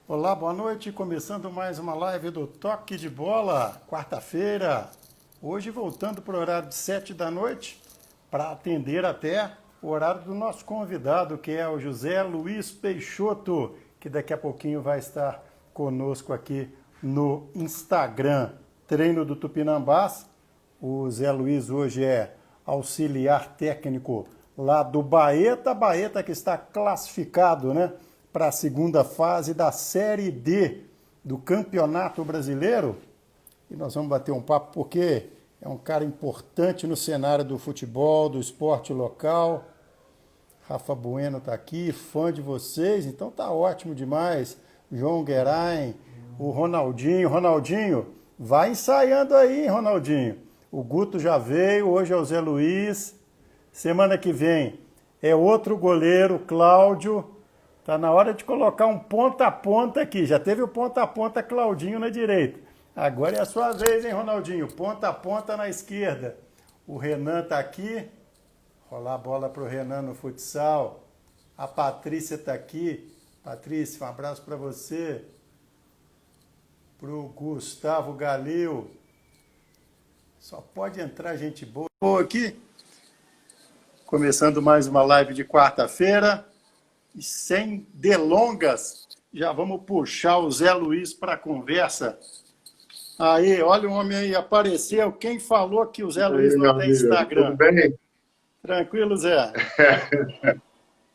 Olá, boa noite. Começando mais uma live do Toque de Bola, quarta-feira. Hoje voltando para o horário de 7 da noite, para atender até o horário do nosso convidado, que é o José Luiz Peixoto, que daqui a pouquinho vai estar conosco aqui no Instagram. Treino do Tupinambás. O Zé Luiz hoje é auxiliar técnico lá do Baeta. Baeta que está classificado, né, para a segunda fase da Série D do Campeonato Brasileiro. E nós vamos bater um papo porque é um cara importante no cenário do futebol, do esporte local. Rafa Bueno está aqui, fã de vocês, então tá ótimo demais. João Guerain, o Ronaldinho. Ronaldinho, vai ensaiando aí, hein, Ronaldinho. O Guto já veio, hoje é o Zé Luiz. Semana que vem é outro goleiro, Cláudio. Tá na hora de colocar um ponta a ponta aqui. Já teve o ponta a ponta Claudinho na direita. Agora é a sua vez, hein, Ronaldinho? Ponta a ponta na esquerda. O Renan tá aqui. Rolar a bola pro Renan no futsal. A Patrícia tá aqui. Patrícia, um abraço para você. Pro Gustavo Galil. Só pode entrar gente boa aqui. Começando mais uma live de quarta-feira. E sem delongas, já vamos puxar o Zé Luiz para a conversa. Aí, olha o homem aí, apareceu. Quem falou que o Zé Luiz não tem Instagram? Tudo bem? Tranquilo, Zé?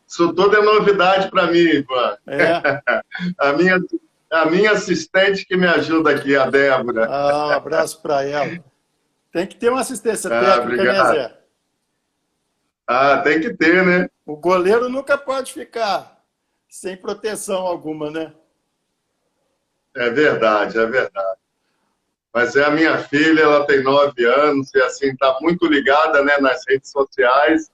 Isso tudo é novidade para mim, Ivan. É. A minha, a minha assistente que me ajuda aqui, a Débora. Um abraço para ela. Tem que ter uma assistência técnica, né, Obrigado. Zé? Tem que ter, né? O goleiro nunca pode ficar sem proteção alguma, né? É verdade, é verdade. Mas é a minha filha, ela tem 9 anos e assim está muito ligada, né, nas redes sociais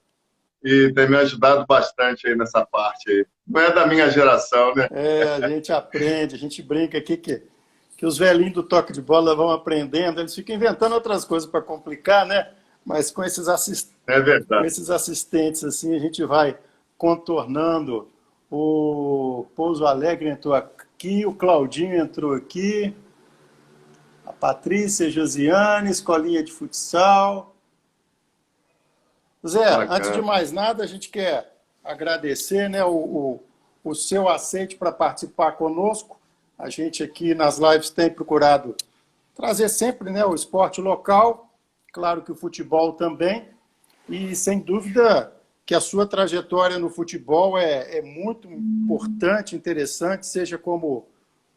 e tem me ajudado bastante aí nessa parte aí. Não é da minha geração, né? É, a gente aprende, a gente brinca aqui que os velhinhos do toque de bola vão aprendendo, eles ficam inventando outras coisas para complicar, né? Mas com esses, É com verdade. esses assistentes, assim, a gente vai contornando. O Pouso Alegre entrou aqui, o Claudinho entrou aqui, a Patrícia, a Josiane, escolinha de futsal. Zé, antes de Bacana. mais nada, a gente quer agradecer, né, o seu aceite para participar conosco. A gente aqui nas lives tem procurado trazer sempre, né, o esporte local, claro que o futebol também, e sem dúvida que a sua trajetória no futebol é muito importante, interessante, seja como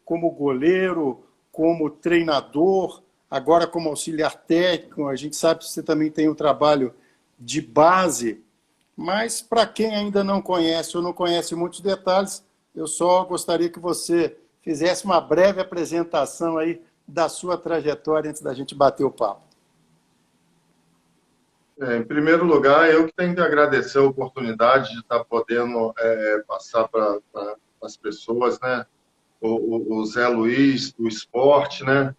goleiro, como treinador, agora como auxiliar técnico. A gente sabe que você também tem um trabalho de base, mas para quem ainda não conhece ou não conhece muitos detalhes, eu só gostaria que você fizesse uma breve apresentação aí da sua trajetória antes da gente bater o papo. Em primeiro lugar, eu que tenho que agradecer a oportunidade de estar podendo passar para as pessoas, né? O Zé Luiz, do esporte, né?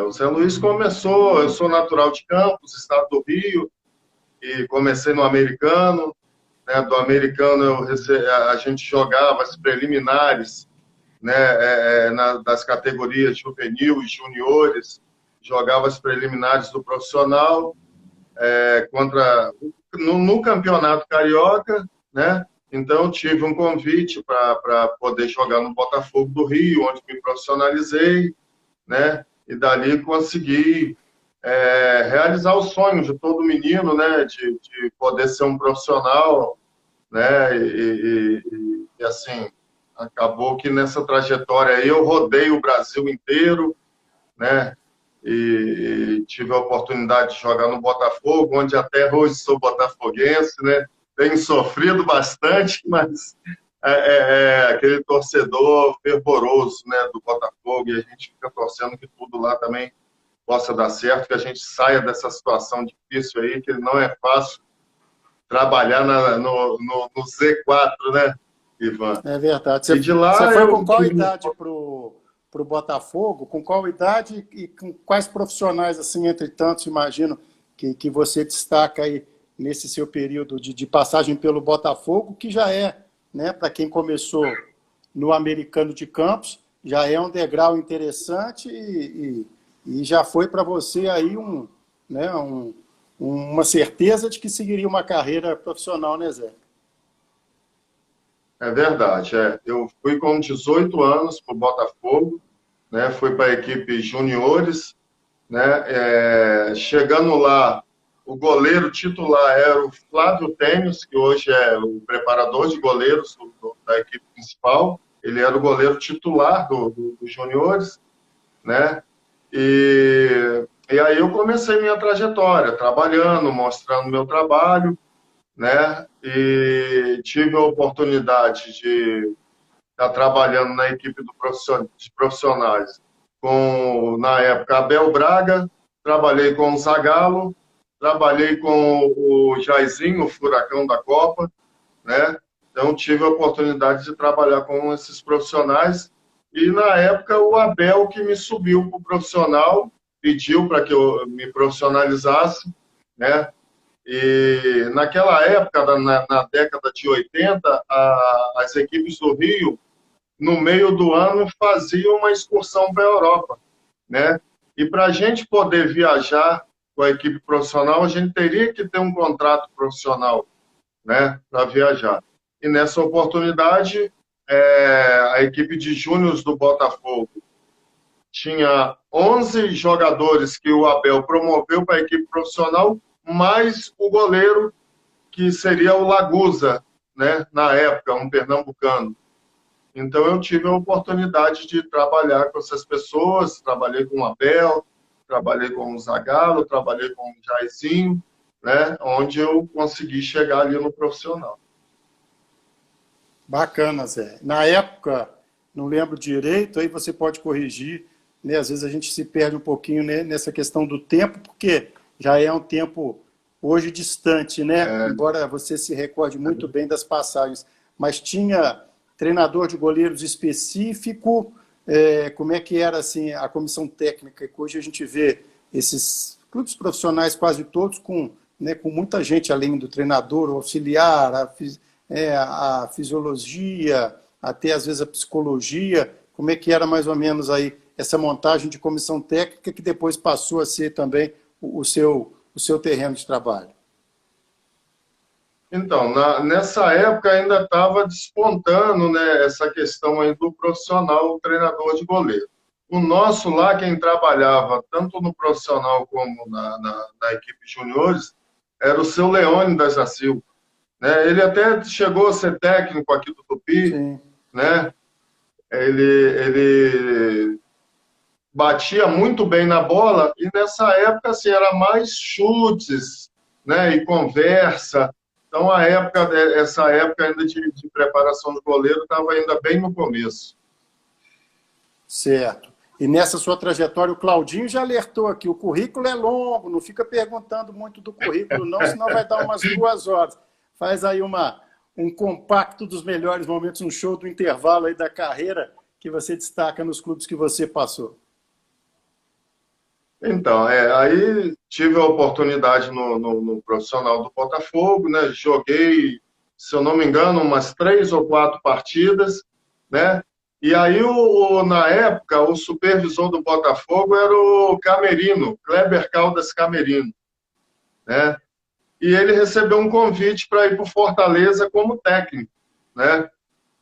O Zé Luiz começou, eu sou natural de Campos, estado do Rio, e comecei no americano, né? Do americano a gente jogava as preliminares, né? Das categorias juvenil e juniores, jogava as preliminares do profissional, no campeonato carioca, né? Então tive um convite para poder jogar no Botafogo do Rio, onde me profissionalizei, né? E dali consegui realizar o sonho de todo menino, né? De poder ser um profissional, né? E assim acabou que nessa trajetória aí eu rodei o Brasil inteiro, né? E tive a oportunidade de jogar no Botafogo, onde até hoje sou botafoguense, né? Tenho sofrido bastante, mas aquele torcedor fervoroso, né, do Botafogo, e a gente fica torcendo que tudo lá também possa dar certo, que a gente saia dessa situação difícil aí, que não é fácil trabalhar no Z4, né, Ivan? É verdade. E de Você lá foi eu com qual tive. idade para o Botafogo? Com qual idade e com quais profissionais, assim, entre tantos, imagino, que você destaca aí nesse seu período de passagem pelo Botafogo, que já é, né, para quem começou no Americano de Campos, já é um degrau interessante e já foi para você aí né, uma certeza de que seguiria uma carreira profissional, né, Zé? É verdade. Eu fui com 18 anos para o Botafogo, né? Fui para a equipe juniores, né? Chegando lá, o goleiro titular era o Flávio Tênis, que hoje é o preparador de goleiros da equipe principal. Ele era o goleiro titular dos juniores, né? E aí eu comecei minha trajetória, trabalhando, mostrando meu trabalho, né? E tive a oportunidade de estar trabalhando na equipe de profissionais com, na época, Abel Braga, trabalhei com o Zagallo, trabalhei com o Jairzinho, o Furacão da Copa, né? Então tive a oportunidade de trabalhar com esses profissionais e na época o Abel que me subiu para o profissional, pediu para que eu me profissionalizasse, né? E naquela época, na década de 80, as equipes do Rio, no meio do ano, faziam uma excursão para a Europa, né? E para a gente poder viajar com a equipe profissional, a gente teria que ter um contrato profissional, né, para viajar. E nessa oportunidade, a equipe de júniores do Botafogo tinha 11 jogadores que o Abel promoveu para a equipe profissional, mais o goleiro, que seria o Lagusa, né, na época, um pernambucano. Então, eu tive a oportunidade de trabalhar com essas pessoas, trabalhei com o Abel, trabalhei com o Zagallo, trabalhei com o Jairzinho, né, onde eu consegui chegar ali no profissional. Bacana, Zé. Na época, não lembro direito, aí você pode corrigir, né? Às vezes a gente se perde um pouquinho, né, nessa questão do tempo, porque já é um tempo hoje distante, né? Embora você se recorde muito bem das passagens, mas tinha treinador de goleiros específico, como é que era assim a comissão técnica, que hoje a gente vê esses clubes profissionais quase todos com, né, com muita gente além do treinador, o auxiliar, a fisiologia, até às vezes a psicologia, como é que era mais ou menos aí essa montagem de comissão técnica que depois passou a ser também o seu terreno de trabalho? Então, nessa época ainda estava despontando, né, essa questão aí do profissional, o treinador de goleiro. O nosso lá, quem trabalhava tanto no profissional como na equipe juniores, era o seu Leônidas da Silva, né? Ele até chegou a ser técnico aqui do Tupi, Sim. né? Ele batia muito bem na bola e nessa época assim, era mais chutes, né, e conversa. Então essa época ainda de preparação do goleiro estava ainda bem no começo. Certo. E nessa sua trajetória, o Claudinho já alertou aqui, o currículo é longo, não fica perguntando muito do currículo não, senão vai dar umas 2 horas. Faz aí um compacto dos melhores momentos, um show do intervalo aí da carreira que você destaca nos clubes que você passou. Então, aí tive a oportunidade no profissional do Botafogo, né? Joguei, se eu não me engano, umas 3 ou 4 partidas, né? E aí, na época, o supervisor do Botafogo era o Camerino, Kleber Caldas Camerino, né? E ele recebeu um convite para ir para o Fortaleza como técnico, né?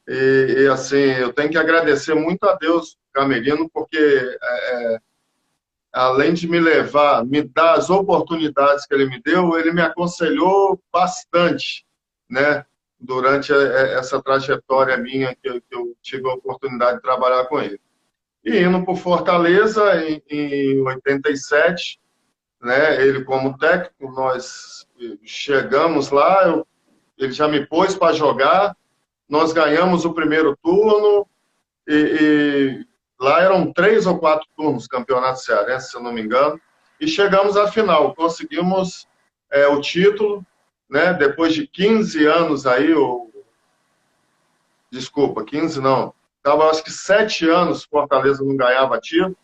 E assim, eu tenho que agradecer muito a Deus, Camerino, porque além de me levar, me dar as oportunidades que ele me deu, ele me aconselhou bastante, né? Durante essa trajetória minha que eu tive a oportunidade de trabalhar com ele. E indo para o Fortaleza em 87, né? Ele como técnico, nós chegamos lá, ele já me pôs para jogar, nós ganhamos o primeiro turno e lá eram 3 ou 4 turnos campeonato cearense, se eu não me engano, e chegamos à final, conseguimos o título, né? Depois de 15 anos aí, desculpa, 15 não, estava acho que 7 anos Fortaleza não ganhava título,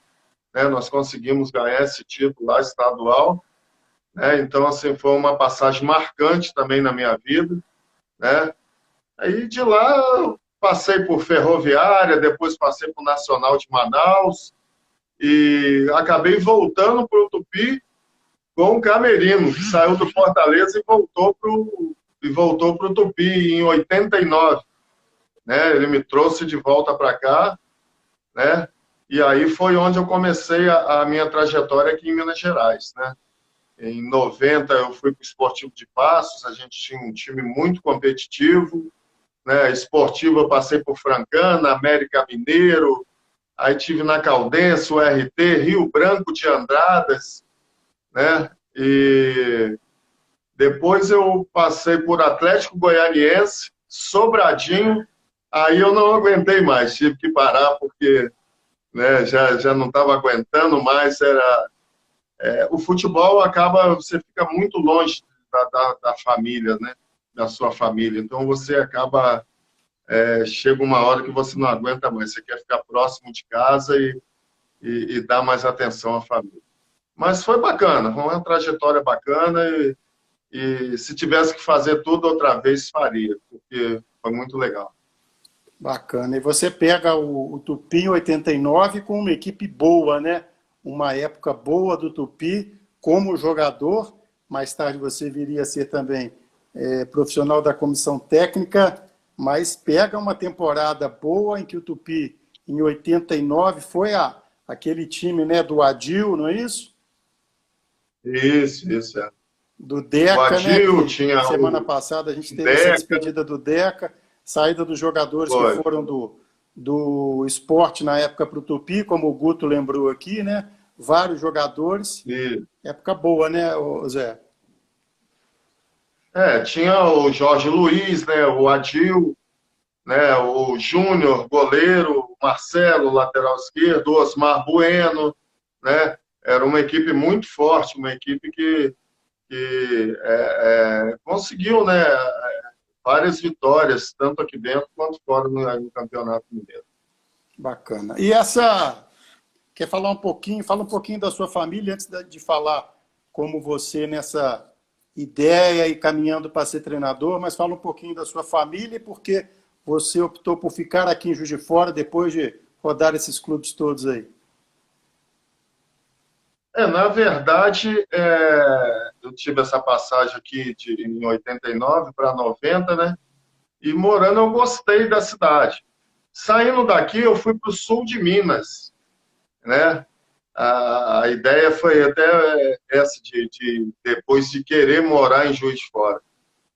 né? Nós conseguimos ganhar esse título lá estadual, né? Então assim foi uma passagem marcante também na minha vida, né? Aí de lá passei por Ferroviária, depois passei por Nacional de Manaus e acabei voltando para o Tupi com o Camerino, que saiu do Fortaleza e voltou para o Tupi em 89, né? Ele me trouxe de volta para cá, né? E aí foi onde eu comecei a minha trajetória aqui em Minas Gerais, né? Em 90 eu fui para o Esportivo de Passos, a gente tinha um time muito competitivo, né? Esportivo eu passei por Francana, América Mineiro, aí tive na Caldense, o RT, Rio Branco de Andradas, né? E depois eu passei por Atlético Goianiense, Sobradinho, aí eu não aguentei mais, tive que parar porque, né, já não estava aguentando mais, o futebol acaba, você fica muito longe da família, né, da sua família, então você acaba, chega uma hora que você não aguenta mais, você quer ficar próximo de casa e dar mais atenção à família. Mas foi bacana, foi uma trajetória bacana e se tivesse que fazer tudo outra vez, faria, porque foi muito legal. Bacana. E você pega o Tupi em 89 com uma equipe boa, né? Uma época boa do Tupi como jogador. Mais tarde você viria a ser também profissional da comissão técnica, mas pega uma temporada boa em que o Tupi, em 89, foi aquele time, né, do Adil, não é isso? Isso, é. Do Deca, O Adil, né? Que tinha semana o passada a gente teve essa Deca, despedida do Deca, saída dos jogadores que foi. foram do esporte na época para o Tupi, como o Guto lembrou aqui, né? Vários jogadores. E, Época boa, né, Zé? tinha o Jorge Luiz, né, o Adil, né, o Júnior, goleiro, o Marcelo, lateral esquerdo, o Osmar Bueno, né? Era uma equipe muito forte, uma equipe que conseguiu, né, várias vitórias, tanto aqui dentro quanto fora no Campeonato Mineiro. Bacana. E quer falar um pouquinho, fala um pouquinho da sua família antes de falar como você nessa ideia e caminhando para ser treinador, mas fala um pouquinho da sua família e por que você optou por ficar aqui em Juiz de Fora depois de rodar esses clubes todos aí. Na verdade, eu tive essa passagem aqui em 89 para 90, né? E morando eu gostei da cidade. Saindo daqui, eu fui para o sul de Minas, né? A ideia foi até essa depois de querer morar em Juiz de Fora,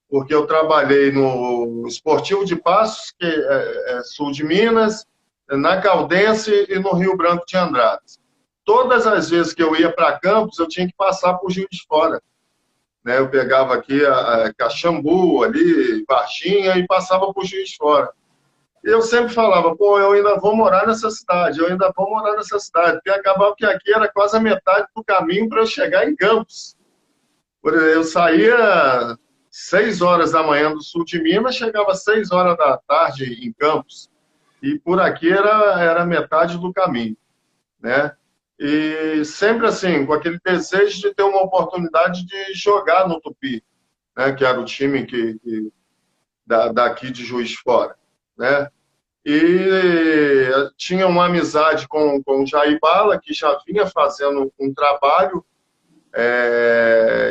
porque eu trabalhei no Esportivo de Passos, que é sul de Minas, na Caldense e no Rio Branco de Andradas. Todas as vezes que eu ia para Campos, eu tinha que passar por Juiz de Fora, né? Eu pegava aqui a Caxambu, ali, Varginha, e passava por Juiz de Fora. E eu sempre falava, pô, eu ainda vou morar nessa cidade, eu ainda vou morar nessa cidade, porque acabava que aqui era quase a metade do caminho para eu chegar em Campos. Eu saía 6 horas da manhã do sul de Minas, chegava 6 horas da tarde em Campos. E por aqui era metade do caminho, né? E sempre assim, com aquele desejo de ter uma oportunidade de jogar no Tupi, né? Que era o time daqui de Juiz de Fora, né? E tinha uma amizade com o Jair Bala, que já vinha fazendo um trabalho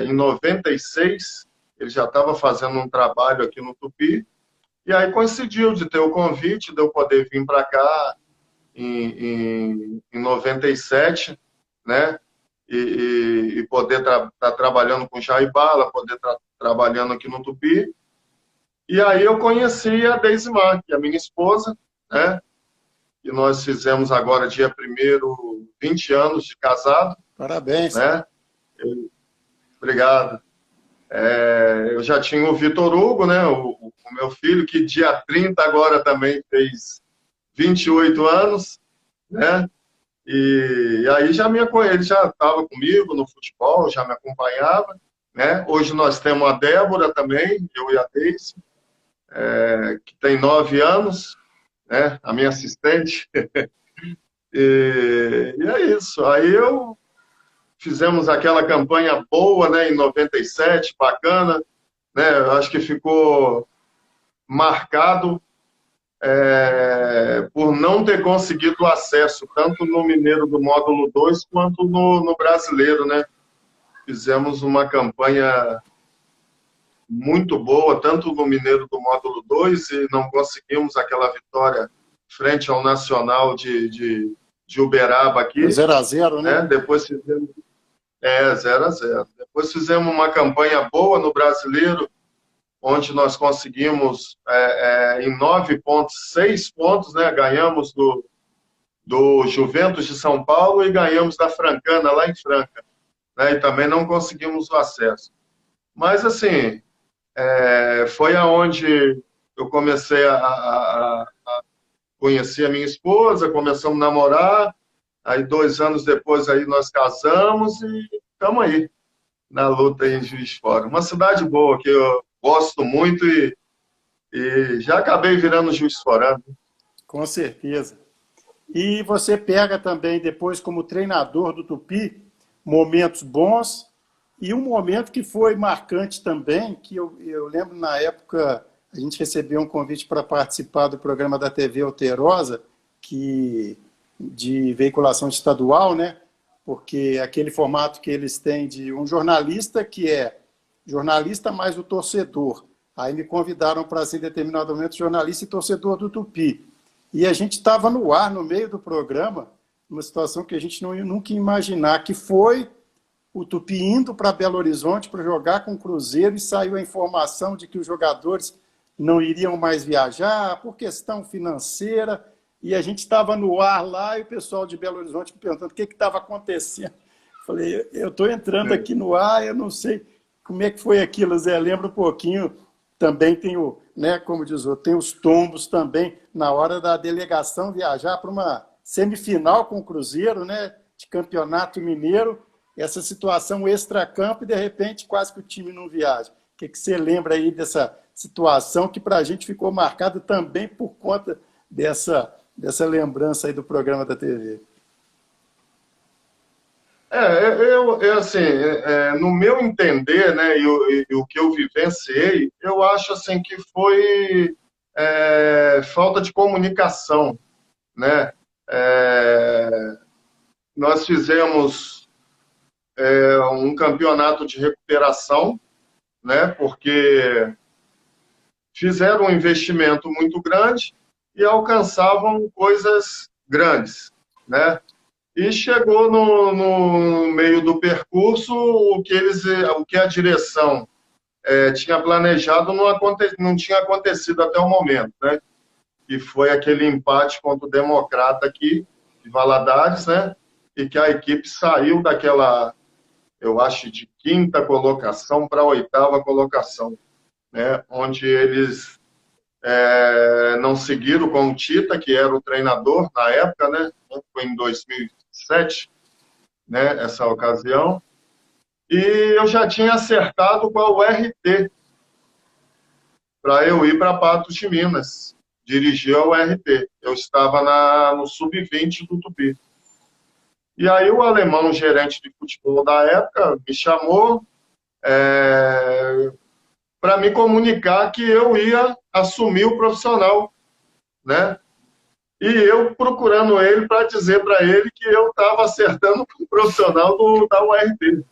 em 96, ele já estava fazendo um trabalho aqui no Tupi, e aí coincidiu de ter o convite de eu poder vir para cá em 97, né? E poder estar trabalhando com o Jair Bala, poder estar trabalhando aqui no Tupi. E aí eu conheci a Deisimar, que é a minha esposa, né? E nós fizemos agora, dia 1º, 20 anos de casado. Parabéns. Né? Obrigado. Eu já tinha o Vitor Hugo, né? O meu filho, que dia 30 agora também fez 28 anos, né? E aí ele já estava comigo no futebol, já me acompanhava, né? Hoje nós temos a Débora também, eu e a Deise, que tem 9 anos, né? A minha assistente. E é isso. Aí fizemos aquela campanha boa, né? Em 97, bacana, né? Eu acho que ficou marcado por não ter conseguido acesso, tanto no Mineiro do Módulo 2 quanto no Brasileiro, né? Fizemos uma campanha muito boa, tanto no Mineiro do Módulo 2 e não conseguimos aquela vitória frente ao Nacional de Uberaba Foi aqui, 0-0, né? né? Depois fizemos 0-0. Depois fizemos uma campanha boa no Brasileiro, onde nós conseguimos em 9 pontos, 6 pontos, né? Ganhamos do Juventus de São Paulo e ganhamos da Francana, lá em Franca, né? E também não conseguimos o acesso. Mas, assim, foi aonde eu comecei a conhecer a minha esposa, começamos a namorar, aí 2 anos depois aí nós casamos e estamos aí, na luta em Juiz de Fora. Uma cidade boa, que eu gosto muito e já acabei virando Juiz de Fora. Com certeza. E você pega também, depois, como treinador do Tupi, momentos bons e um momento que foi marcante também, que eu lembro na época, a gente recebeu um convite para participar do programa da TV Alterosa, de veiculação estadual, né? Porque aquele formato que eles têm de um jornalista que é jornalista mais o torcedor. Aí me convidaram para ser, em determinado momento, jornalista e torcedor do Tupi. E a gente estava no ar, no meio do programa, uma situação que a gente nunca ia imaginar, que foi o Tupi indo para Belo Horizonte para jogar com o Cruzeiro e saiu a informação de que os jogadores não iriam mais viajar por questão financeira. E a gente estava no ar lá e o pessoal de Belo Horizonte me perguntando o que estava acontecendo. Falei, eu estou entrando aqui no ar, eu não sei como é que foi aquilo, Zé. Lembra um pouquinho, também tem o, né, como diz o, tem os tombos também, na hora da delegação viajar para uma semifinal com o Cruzeiro, né, de campeonato mineiro, essa situação extracampo e, de repente, quase que o time não viaja. O que você lembra aí dessa situação que para a gente ficou marcada também por conta dessa lembrança aí do programa da TV? Assim, no meu entender, né, e o que eu vivenciei, eu acho assim que foi falta de comunicação, né? Nós fizemos um campeonato de recuperação, né? Porque fizeram um investimento muito grande e alcançavam coisas grandes, né? E chegou no meio do percurso o que a direção tinha planejado não tinha acontecido até o momento, né? E foi aquele empate contra o Democrata aqui, de Valadares, né? E que a equipe saiu daquela, eu acho, de 5ª colocação para a 8ª colocação, né? Onde eles não seguiram com o Tita, que era o treinador na época, né? Foi em 2007, né? Essa ocasião. E eu já tinha acertado com a URT para eu ir para Patos de Minas, dirigir a URT. Eu estava no sub-20 do Tupi. E aí o alemão, gerente de futebol da época, me chamou para me comunicar que eu ia assumir o profissional, né? E eu procurando ele para dizer para ele que eu estava acertando com o profissional da URT.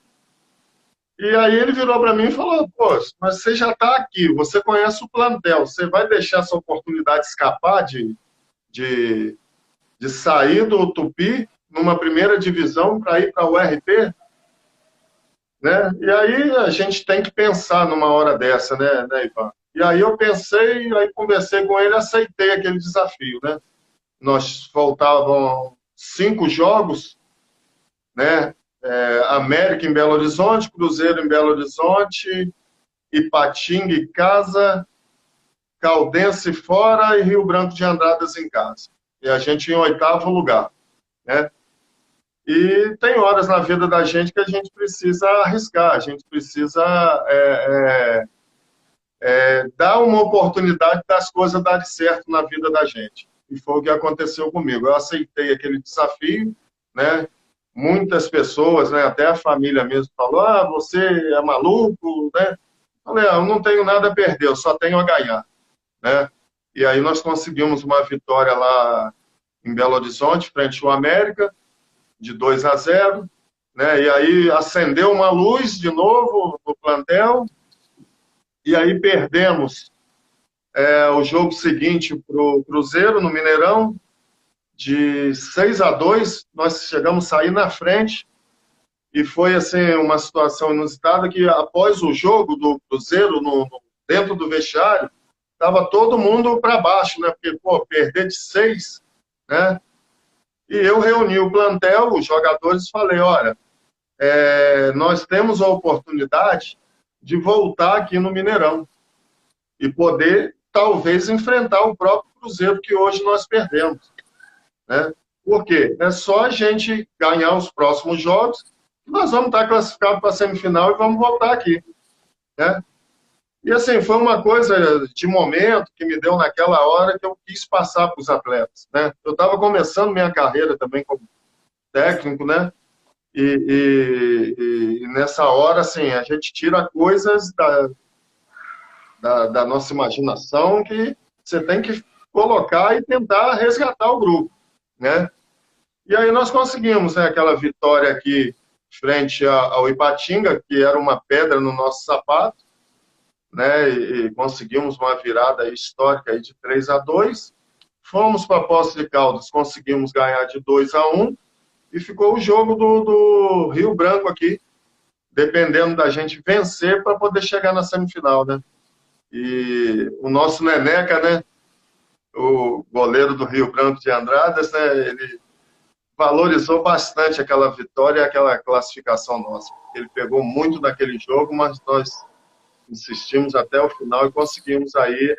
E aí ele virou para mim e falou, pô, mas você já está aqui, você conhece o plantel, você vai deixar essa oportunidade escapar de sair do Tupi numa primeira divisão para ir para o URT? Né? E aí a gente tem que pensar numa hora dessa, né, Ivan? E aí eu pensei, aí conversei com ele, aceitei aquele desafio, né? Nós faltavam 5 jogos, né? América em Belo Horizonte, Cruzeiro em Belo Horizonte, Ipatinga em casa, Caldense fora e Rio Branco de Andradas em casa. E a gente em 8º lugar, né? E tem horas na vida da gente que a gente precisa arriscar, a gente precisa dar uma oportunidade das coisas darem certo na vida da gente. E foi o que aconteceu comigo. Eu aceitei aquele desafio, né? Muitas pessoas, né, até a família mesmo, falou, você é maluco, né? Falei, eu não tenho nada a perder, eu só tenho a ganhar, né? E aí nós conseguimos uma vitória lá em Belo Horizonte, frente ao América, de 2-0, né? E aí acendeu uma luz de novo no plantel, e aí perdemos o jogo seguinte para o Cruzeiro, no Mineirão, de 6-2, nós chegamos a sair na frente, e foi assim uma situação inusitada que após o jogo do Cruzeiro, dentro do vestiário, estava todo mundo para baixo, né? Porque, pô, perder de 6, né? E eu reuni o plantel, os jogadores, e falei, olha, nós temos a oportunidade de voltar aqui no Mineirão e poder, talvez, enfrentar o próprio Cruzeiro que hoje nós perdemos, né? Por quê? É só a gente ganhar os próximos jogos que nós vamos estar classificados para a semifinal e vamos voltar aqui, né? E assim, foi uma coisa de momento que me deu naquela hora que eu quis passar para os atletas, né? Eu estava começando minha carreira também como técnico, né? E nessa hora, assim, a gente tira coisas da nossa imaginação que você tem que colocar e tentar resgatar o grupo, né? E aí nós conseguimos, né, aquela vitória aqui frente ao Ipatinga, que era uma pedra no nosso sapato, né? E conseguimos uma virada histórica aí de 3-2. Fomos para Poços de Caldas, conseguimos ganhar de 2-1 e ficou o jogo do Rio Branco aqui, dependendo da gente vencer para poder chegar na semifinal, né? E o nosso Neneca, né, o goleiro do Rio Branco de Andradas, né, ele valorizou bastante aquela vitória e aquela classificação nossa. Ele pegou muito naquele jogo, mas nós insistimos até o final e conseguimos aí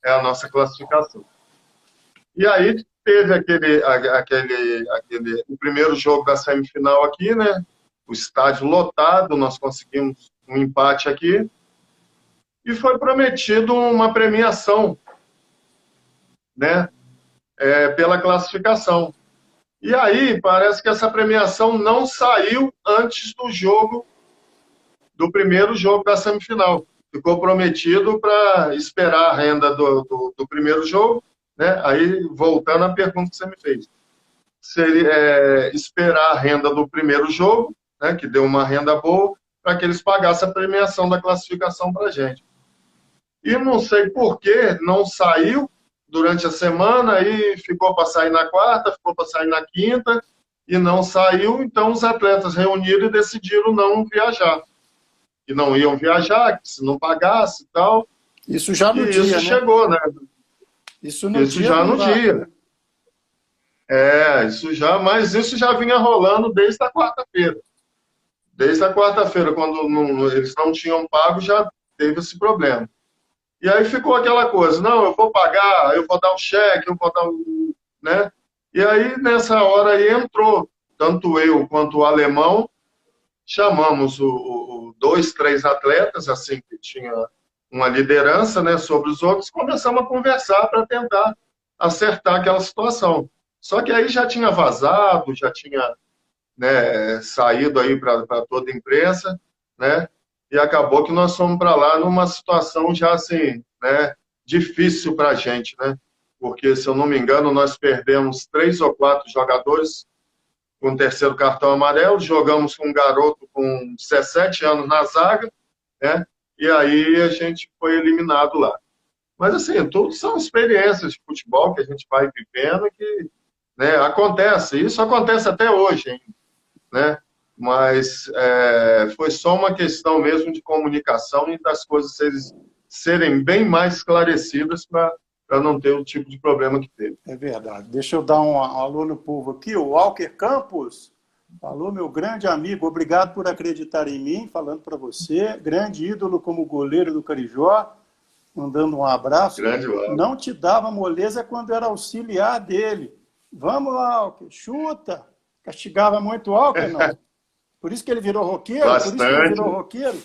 a nossa classificação. E aí teve o primeiro jogo da semifinal aqui, né? O estádio lotado, nós conseguimos um empate aqui e foi prometido uma premiação, né? Pela classificação. E aí parece que essa premiação não saiu antes do primeiro jogo da semifinal. Ficou prometido para esperar a renda do primeiro jogo, né? Aí, voltando à pergunta que você me fez. Seria esperar a renda do primeiro jogo, né, que deu uma renda boa, para que eles pagassem a premiação da classificação para a gente. E não sei por que não saiu durante a semana, aí ficou para sair na quarta, ficou para sair na quinta, e não saiu, então os atletas reuniram e decidiram não viajar. Que não iam viajar, que se não pagasse e tal. Isso já no e dia, isso né? chegou, né? Isso no dia. Já no dia. Mas isso já vinha rolando desde a quarta-feira. Desde a quarta-feira, quando eles não tinham pago, já teve esse problema. E aí ficou aquela coisa, não, eu vou pagar, eu vou dar um cheque, eu vou dar um... né? E aí, nessa hora aí, entrou, tanto eu quanto o alemão, chamamos dois, três atletas, assim, que tinha uma liderança, né, sobre os outros, começamos a conversar para tentar acertar aquela situação. Só que aí já tinha vazado, já tinha, né, saído aí para toda a imprensa, né, e acabou que nós fomos para lá numa situação já assim, né, difícil para a gente, né, porque, se eu não me engano, nós perdemos 3 ou 4 jogadores com o terceiro cartão amarelo, jogamos com um garoto com 17 anos na zaga, né, e aí a gente foi eliminado lá. Mas, assim, tudo são experiências de futebol que a gente vai vivendo que, né, acontece. Isso acontece até hoje, hein, né? Mas foi só uma questão mesmo de comunicação e das coisas serem bem mais esclarecidas para não ter o tipo de problema que teve. É verdade. Deixa eu dar um alô no povo aqui. O Walker Campos. Alô, meu grande amigo. Obrigado por acreditar em mim, falando para você. Grande ídolo como goleiro do Carijó. Mandando um abraço. Grande Walker. Não te dava moleza quando era auxiliar dele. Vamos, Walker, chuta. Castigava muito o Walker, não? Por isso que ele virou roqueiro? Bastante. Por isso que ele virou roqueiro?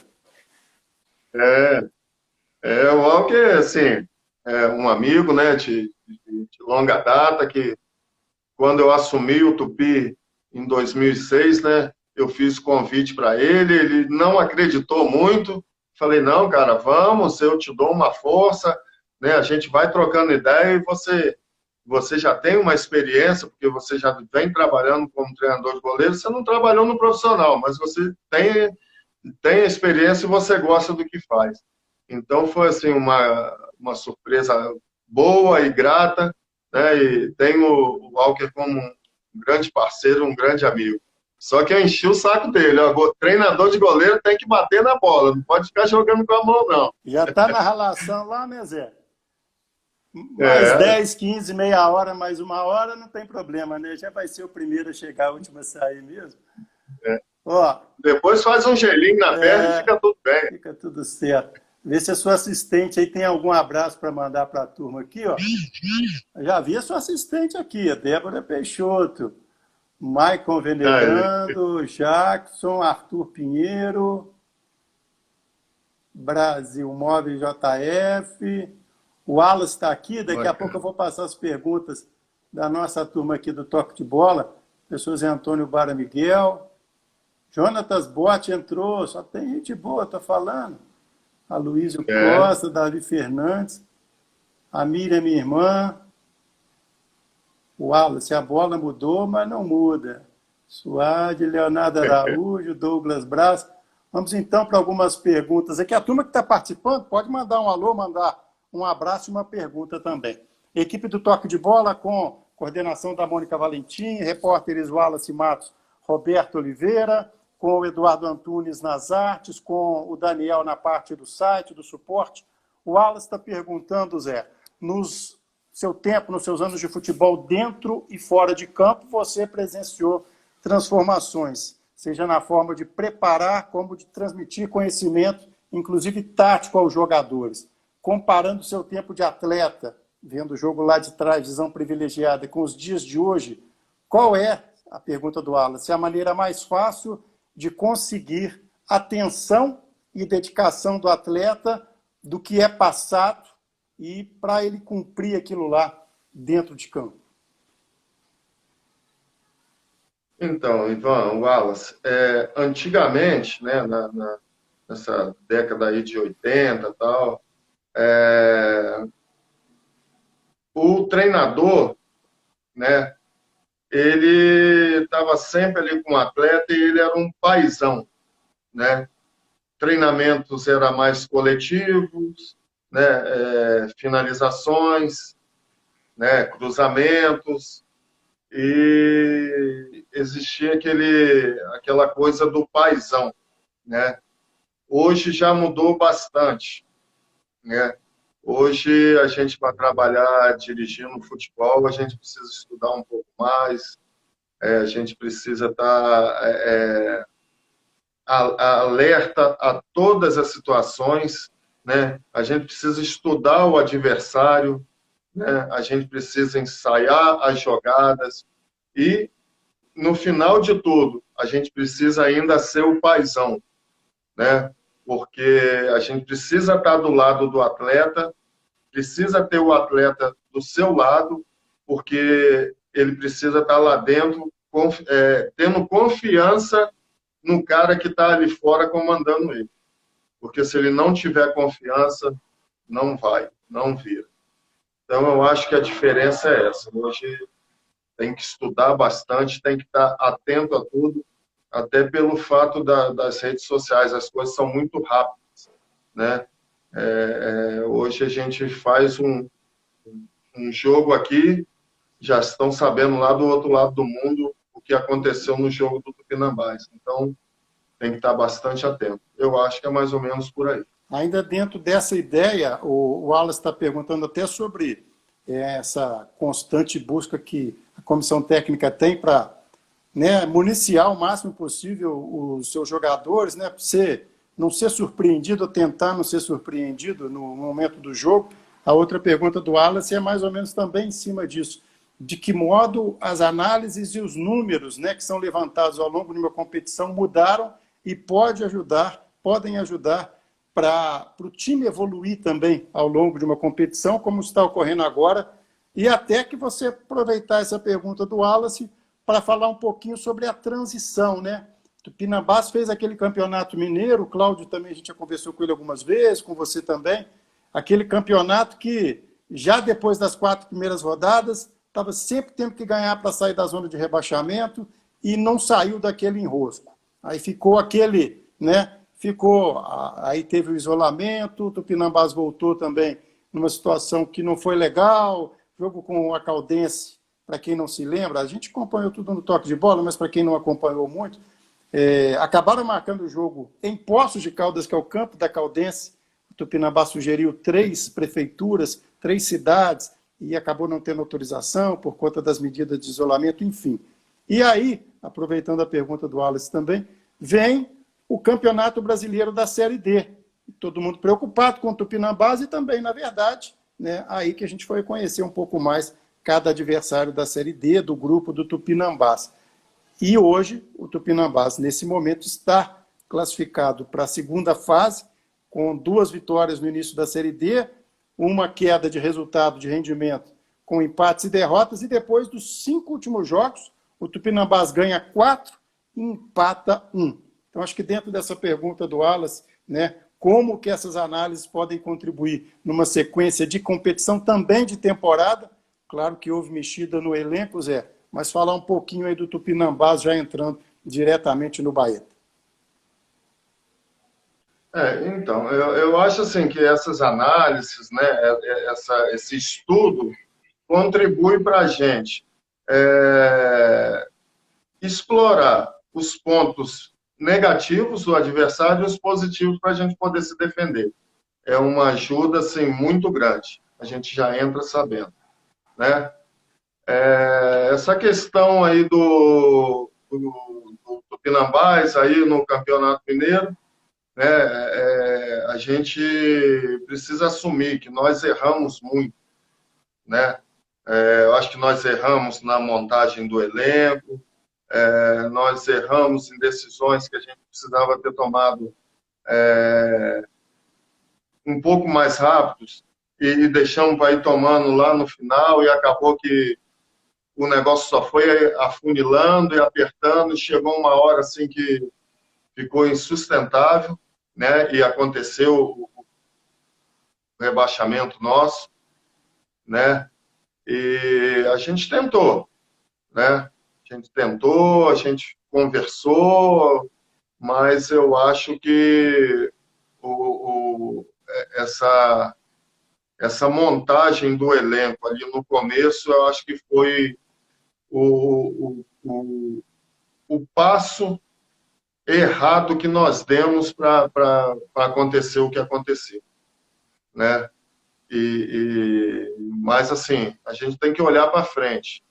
O Walker, assim, é um amigo, né, de longa data, que quando eu assumi o Tupi em 2006, né, eu fiz convite para ele não acreditou muito. Falei, não, cara, vamos, eu te dou uma força, né? A gente vai trocando ideia e você já tem uma experiência, porque você já vem trabalhando como treinador de goleiro, você não trabalhou no profissional, mas você tem experiência e você gosta do que faz. Então foi assim uma surpresa boa e grata, né? E tenho o Walker como um grande parceiro, um grande amigo. Só que eu enchi o saco dele. Ó, treinador de goleiro tem que bater na bola, não pode ficar jogando com a mão, não. Já está na relação lá, né, Zé? Mais É, 10, 15, meia hora, mais uma hora, não tem problema, né? Já vai ser o primeiro a chegar, o último a sair mesmo. é. Ó, Depois faz um gelinho na perna e fica tudo bem. fica tudo certo. Vê se a sua assistente aí tem algum abraço para mandar para a turma aqui, ó. Já vi a sua assistente aqui, a Débora Peixoto. Maicon Venerando, Jackson, Arthur Pinheiro, Brasil Móvel JF. O Wallace está aqui, daqui a pouco eu vou passar as perguntas da nossa turma aqui do Toque de Bola. Professor Zé Antônio Bara Miguel. Jonatas Botti entrou, só tem gente boa, tô falando. A Luísio Costa, Davi Fernandes, a Miriam, minha irmã. O Wallace, a bola mudou, mas não muda. Suade, Leonardo Araújo, Douglas Braz. Vamos então para algumas perguntas aqui. A turma que está participando pode mandar um alô, mandar um abraço e uma pergunta também. Equipe do Toque de Bola com coordenação da Mônica Valentim, repórteres Wallace Matos, Roberto Oliveira, com o Eduardo Antunes nas artes, com o Daniel na parte do site, do suporte. O Wallace está perguntando, Zé, seu tempo, nos seus anos de futebol dentro e fora de campo, você presenciou transformações, seja na forma de preparar, como de transmitir conhecimento, inclusive tático aos jogadores. Comparando seu tempo de atleta, vendo o jogo lá de trás, visão privilegiada, com os dias de hoje, qual é, a pergunta do Wallace, a maneira mais fácil de conseguir atenção e dedicação do atleta do que é passado e para ele cumprir aquilo lá dentro de campo? Então, Ivan, Wallace, antigamente, né, nessa década aí de 80 e tal, o treinador, né, ele estava sempre ali com o atleta e ele era um paizão, né? Treinamentos eram mais coletivos, né? Finalizações, né? Cruzamentos, e existia aquela coisa do paizão, né? Hoje já mudou bastante, né? Hoje a gente, para trabalhar dirigindo futebol, a gente precisa estudar um pouco mais, a gente precisa estar alerta a todas as situações, né? A gente precisa estudar o adversário, né? A gente precisa ensaiar as jogadas e, no final de tudo, a gente precisa ainda ser o paizão, né? Porque a gente precisa estar do lado do atleta, precisa ter o atleta do seu lado, porque ele precisa estar lá dentro, tendo confiança no cara que está ali fora comandando ele. Porque se ele não tiver confiança, não vai, não vira. Então, eu acho que a diferença é essa. Hoje tem que estudar bastante, tem que estar atento a tudo, até pelo fato das redes sociais, as coisas são muito rápidas, né? Hoje a gente faz um jogo aqui, já estão sabendo lá do outro lado do mundo o que aconteceu no jogo do Tupinambás. Então, tem que estar bastante atento. Eu acho que é mais ou menos por aí. Ainda dentro dessa ideia, o Wallace está perguntando até sobre essa constante busca que a comissão técnica tem para, né, municiar o máximo possível os seus jogadores, né, para você não ser surpreendido ou tentar não ser surpreendido no momento do jogo. A outra pergunta do Wallace é mais ou menos também em cima disso. De que modo as análises e os números, né, que são levantados ao longo de uma competição mudaram e podem ajudar para o time evoluir também ao longo de uma competição, como está ocorrendo agora, e até que você aproveitar essa pergunta do Wallace para falar um pouquinho sobre a transição, né? Tupinambás fez aquele campeonato mineiro, o Cláudio também, a gente já conversou com ele algumas vezes, com você também, Aquele campeonato que, já depois das 4 primeiras rodadas, estava sempre tendo que ganhar para sair da zona de rebaixamento e não saiu daquele enrosco. Aí ficou aquele, né? Aí teve o isolamento, o Tupinambás voltou também numa situação que não foi legal, jogo com a Caldense, para quem não se lembra, a gente acompanhou tudo no toque de bola, mas para quem não acompanhou muito, acabaram marcando o jogo em Poços de Caldas, que é o campo da Caldense. O Tupinambás sugeriu 3 prefeituras, 3 cidades, e acabou não tendo autorização por conta das medidas de isolamento, enfim. E aí, aproveitando a pergunta do Wallace também, vem o Campeonato Brasileiro da Série D. Todo mundo preocupado com o Tupinambás e também, na verdade, né, aí que a gente foi conhecer um pouco mais cada adversário da Série D, do grupo do Tupinambás. E hoje, o Tupinambás, nesse momento, está classificado para a segunda fase, com 2 vitórias no início da Série D, uma queda de resultado de rendimento com empates e derrotas, e depois dos 5 últimos jogos, o Tupinambás ganha 4 e empata 1. Então, acho que dentro dessa pergunta do Wallace, né, como que essas análises podem contribuir numa sequência de competição também de temporada? Claro que houve mexida no elenco, Zé, mas falar um pouquinho aí do Tupinambás já entrando diretamente no Baeta. Então, eu acho assim que essas análises, né, esse estudo contribui para a gente explorar os pontos negativos do adversário e os positivos para a gente poder se defender. É uma ajuda assim, muito grande. A gente já entra sabendo. Né? Essa questão aí do Tupinambás aí no Campeonato Mineiro, né? A gente precisa assumir que nós erramos muito. Né? Eu acho que nós erramos na montagem do elenco, nós erramos em decisões que a gente precisava ter tomado um pouco mais rápidos e deixamos para ir tomando lá no final e acabou que o negócio só foi afunilando e apertando e chegou uma hora assim que ficou insustentável, né? E aconteceu o rebaixamento nosso, né? E a gente tentou, né? A gente conversou, mas eu acho que essa montagem do elenco ali no começo, eu acho que foi o passo errado que nós demos para acontecer o que aconteceu, né? Mas, assim, a gente tem que olhar para frente.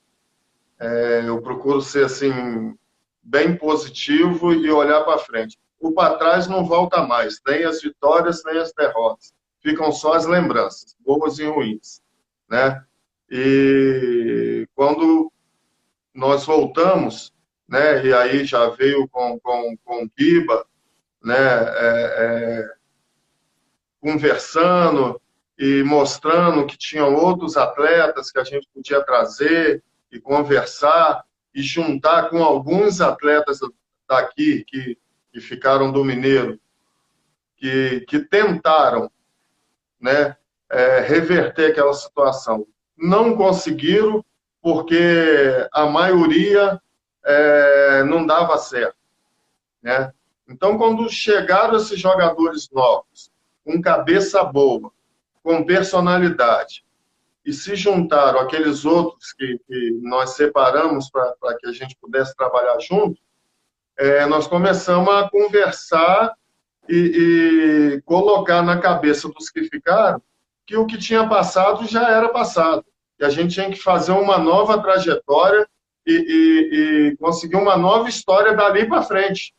Eu procuro ser, assim, bem positivo e olhar para frente. O para trás não volta mais, nem as vitórias, nem as derrotas. Ficam só as lembranças, boas e ruins, né? E quando nós voltamos, né? E aí já veio com o Guiba, né? Conversando e mostrando que tinham outros atletas que a gente podia trazer e conversar e juntar com alguns atletas daqui que ficaram do Mineiro, que tentaram, né, reverter aquela situação. Não conseguiram, porque a maioria não dava certo. Né? Então, quando chegaram esses jogadores novos, com cabeça boa, com personalidade, e se juntaram aqueles outros que nós separamos para que a gente pudesse trabalhar junto, nós começamos a conversar e colocar na cabeça dos que ficaram que o que tinha passado já era passado. E a gente tinha que fazer uma nova trajetória e conseguir uma nova história dali para frente.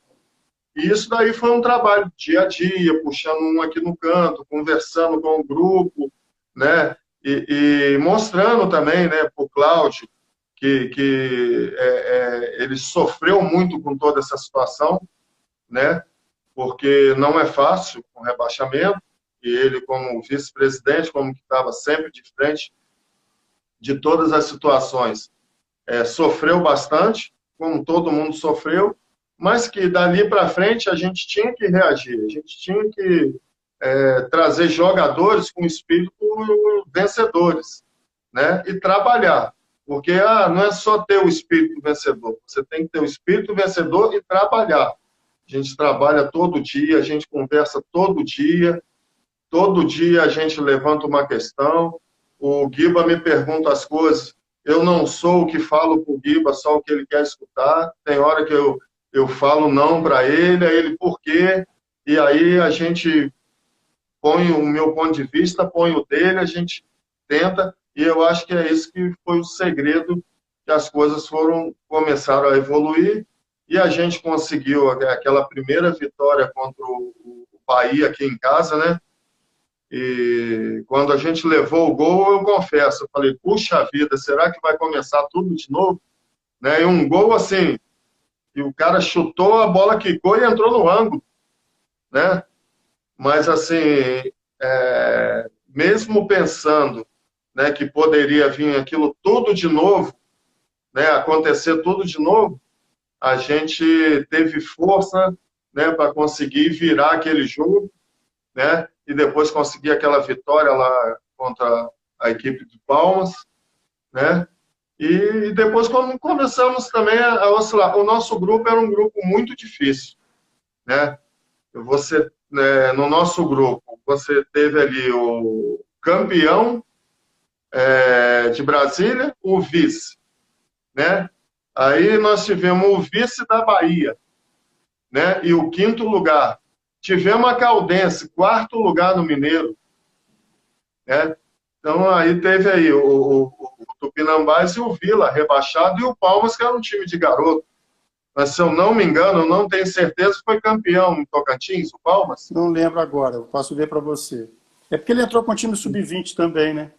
E isso daí foi um trabalho dia a dia, puxando um aqui no canto, conversando com o grupo, né? E mostrando também, né, para o Cláudio que ele sofreu muito com toda essa situação, né? Porque não é fácil com rebaixamento, e ele, como vice-presidente, como que estava sempre de frente de todas as situações, sofreu bastante, como todo mundo sofreu, mas que dali para frente a gente tinha que reagir, a gente tinha que trazer jogadores com espírito vencedores, né? E trabalhar. Porque não é só ter o espírito vencedor, você tem que ter o espírito vencedor e trabalhar. A gente trabalha todo dia, a gente conversa todo dia a gente levanta uma questão, o Guiba me pergunta as coisas, eu não sou o que falo para o Guiba, só o que ele quer escutar, tem hora que eu falo não para ele, aí ele por quê? E aí a gente põe o meu ponto de vista, põe o dele, a gente tenta, e eu acho que é isso que foi o segredo, que as coisas começaram a evoluir, e a gente conseguiu aquela primeira vitória contra o Bahia aqui em casa, né? E quando a gente levou o gol, eu confesso, eu falei, puxa vida, será que vai começar tudo de novo? Né? E um gol assim, e o cara chutou, a bola quicou e entrou no ângulo, né? Mas assim, mesmo pensando, né, que poderia vir aquilo tudo de novo, né, acontecer tudo de novo, a gente teve força, né, para conseguir virar aquele jogo, né, e depois conseguir aquela vitória lá contra a equipe de Palmas, né, e depois começamos também a oscilar. O nosso grupo era um grupo muito difícil, né, né, no nosso grupo, você teve ali o campeão de Brasília, o vice, né? Aí nós tivemos o vice da Bahia, né? E o quinto lugar. Tivemos a Caldense, quarto lugar no Mineiro, né? Então aí teve aí o Tupinambás e o Vila rebaixado e o Palmas, que era um time de garoto. Mas se eu não me engano, eu não tenho certeza, foi campeão em Tocantins, o Palmas. Não lembro agora, eu posso ver para você. É porque ele entrou com o time sub-20 também, né?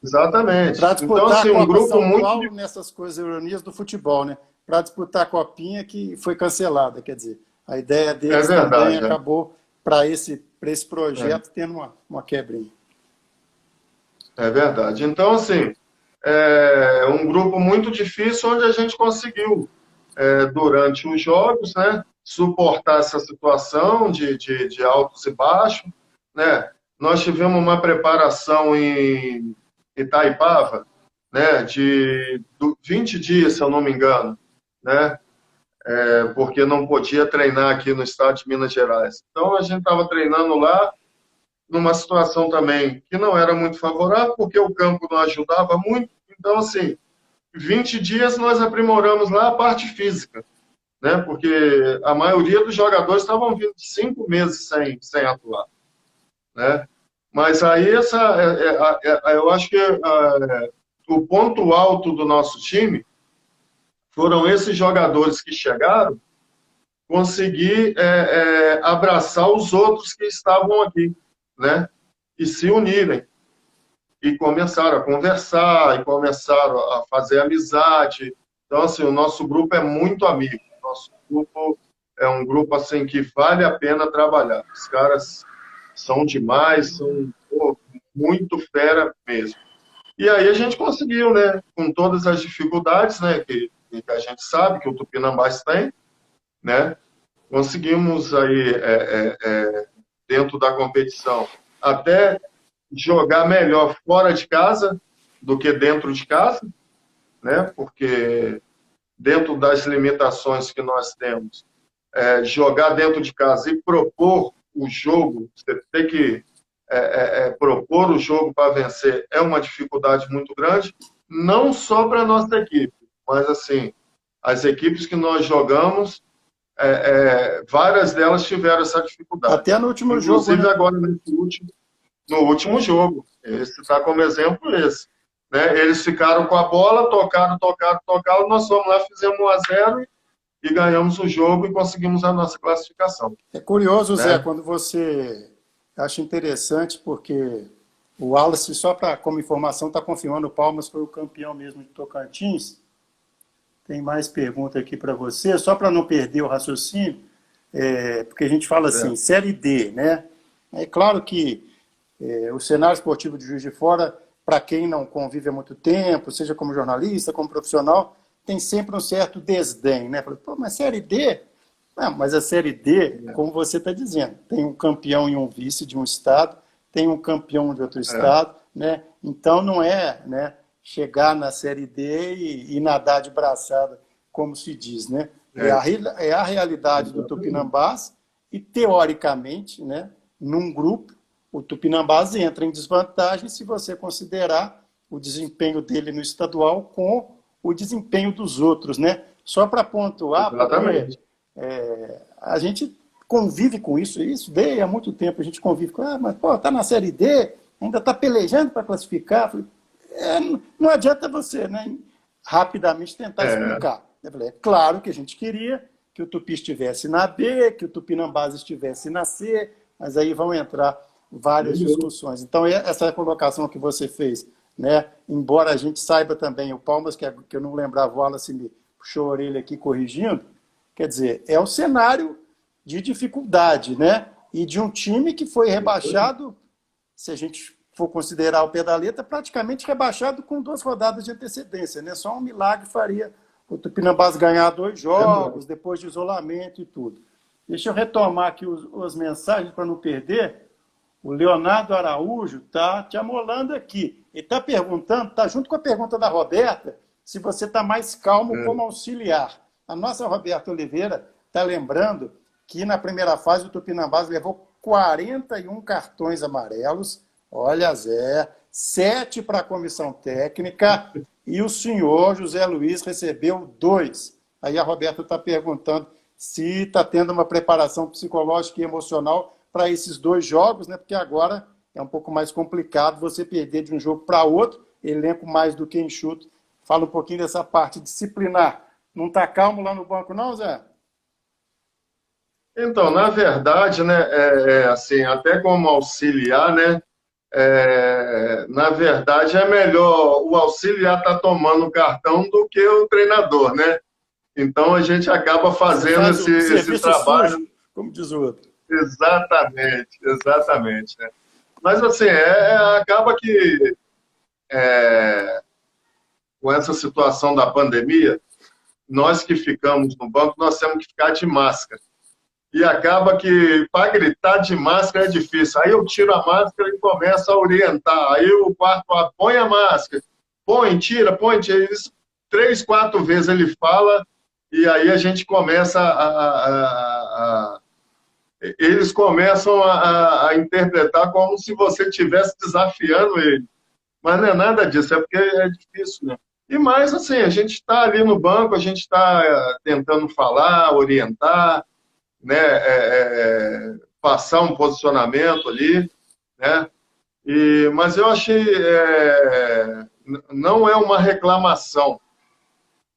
Exatamente. Para disputar Então, assim, a um Copa grupo São muito... Paulo nessas coisas ironias do futebol, né? Para disputar a Copinha que foi cancelada, quer dizer, a ideia deles também verdade, acabou para esse projeto tendo uma quebrinha. É verdade. Então, assim, um grupo muito difícil onde a gente conseguiu, durante os jogos, né, suportar essa situação de altos e baixos, né? Nós tivemos uma preparação em Itaipava, né, de 20 dias, se eu não me engano, né? Porque não podia treinar aqui no estado de Minas Gerais. Então, a gente estava treinando lá, numa situação também que não era muito favorável, porque o campo não ajudava muito. Então, assim, 20 dias nós aprimoramos lá a parte física, né? Porque a maioria dos jogadores estavam vindo 5 meses sem atuar, né? Mas aí eu acho que o ponto alto do nosso time foram esses jogadores que chegaram conseguir abraçar os outros que estavam aqui, né? E se unirem. E começaram a conversar, e começaram a fazer amizade. Então, assim, o nosso grupo é muito amigo. O nosso grupo é um grupo, assim, que vale a pena trabalhar. Os caras são demais, são muito fera mesmo. E aí a gente conseguiu, né? Com todas as dificuldades, né? Que a gente sabe que o Tupinambás tem, né? Conseguimos aí, dentro da competição, até jogar melhor fora de casa do que dentro de casa, né? Porque dentro das limitações que nós temos, jogar dentro de casa e propor o jogo, você tem que propor o jogo para vencer é uma dificuldade muito grande, não só para a nossa equipe, mas assim, as equipes que nós jogamos, várias delas tiveram essa dificuldade. Até no último Inclusive, jogo, né? agora no último jogo. Esse está como exemplo esse. Né? Eles ficaram com a bola, tocaram, nós fomos lá, fizemos 1-0 e ganhamos o jogo e conseguimos a nossa classificação. É curioso, né? Zé, quando você acha interessante, porque o Wallace, só como informação, está confirmando, o Palmas foi o campeão mesmo de Tocantins. Tem mais pergunta aqui para você, só para não perder o raciocínio, porque a gente fala assim, Série D, né? É claro que o cenário esportivo de Juiz de Fora, para quem não convive há muito tempo, seja como jornalista, como profissional, tem sempre um certo desdém, né? Pô, mas Série D Ah, mas a Série D, como você está dizendo, tem um campeão e um vice de um estado, tem um campeão de outro É, estado, né? Então não é, né, chegar na Série D e nadar de braçada, como se diz, né? é, É a realidade do exatamente. Tupinambás e, teoricamente, né, num grupo, o Tupinambás entra em desvantagem se você considerar o desempenho dele no estadual com o desempenho dos outros, né? Só para pontuar, porque Exatamente. a gente convive com isso desde há muito tempo, a gente convive com, mas pô, tá na Série D, ainda tá pelejando para classificar. Falei, não adianta você, né, rapidamente tentar É, explicar. Eu falei, é claro que a gente queria que o Tupi estivesse na B, que o Tupinambás estivesse na C, mas aí vão entrar várias discussões. Então, essa colocação que você fez, né, embora a gente saiba também, o Palmas, que eu não lembrava, o Wallace me puxou a orelha aqui corrigindo, quer dizer, é o cenário de dificuldade, né? E de um time que foi rebaixado, se a gente for considerar o pé da letra, praticamente rebaixado com 2 rodadas de antecedência, né? Só um milagre faria o Tupinambás ganhar 2 jogos, depois de isolamento e tudo. Deixa eu retomar aqui as mensagens para não perder. O Leonardo Araújo está te amolando aqui. Ele está perguntando, está junto com a pergunta da Roberta, se você está mais calmo como é. auxiliar. A nossa Roberta Oliveira está lembrando que na primeira fase o Tupinambás levou 41 cartões amarelos. Olha, Zé, 7 para a comissão técnica e o senhor José Luiz recebeu 2. Aí a Roberta está perguntando se está tendo uma preparação psicológica e emocional para esses 2 jogos, né? Porque agora é um pouco mais complicado você perder de um jogo para outro, elenco mais do que enxuto. Fala um pouquinho dessa parte disciplinar. Não está calmo lá no banco, não, Zé? Então, na verdade, né, assim, até como auxiliar, né, na verdade é melhor o auxiliar estar tomando o cartão do que o treinador, né? Então a gente acaba Você fazendo faz o esse serviço trabalho sujo, como diz o outro. exatamente, exatamente, né? Mas assim, acaba que com essa situação da pandemia, nós que ficamos no banco, nós temos que ficar de máscara. E acaba que para gritar de máscara é difícil. Aí eu tiro a máscara e começo a orientar. Aí o quarto põe a máscara, põe, tira. Isso 3, 4 vezes ele fala, e aí a gente começa eles começam a interpretar como se você estivesse desafiando ele. Mas não é nada disso, é porque é difícil, né? E mais assim, a gente está ali no banco, a gente está tentando falar, orientar, né, passar um posicionamento ali, né? Mas eu achei não é uma reclamação,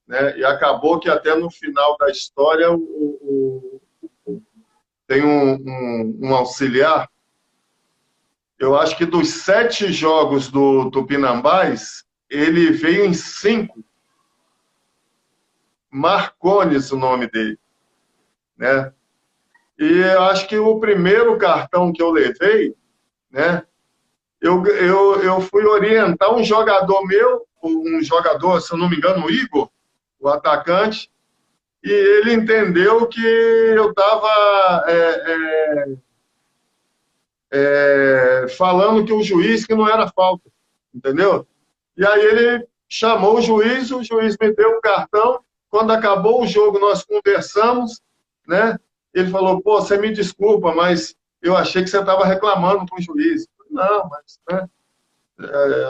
né? E acabou que até no final da história tem um auxiliar. Eu acho que dos 7 jogos do Tupinambás, ele veio em 5. Marcones, o nome dele, né? E eu acho que o primeiro cartão que eu levei, né? Eu fui orientar um jogador meu, um jogador, se eu não me engano, o Igor, o atacante, e ele entendeu que eu estava falando que o juiz que não era falta, entendeu? E aí ele chamou o juiz me deu o cartão, quando acabou o jogo nós conversamos, né? Ele falou, pô, você me desculpa, mas eu achei que você estava reclamando com o juiz. Não, mas né,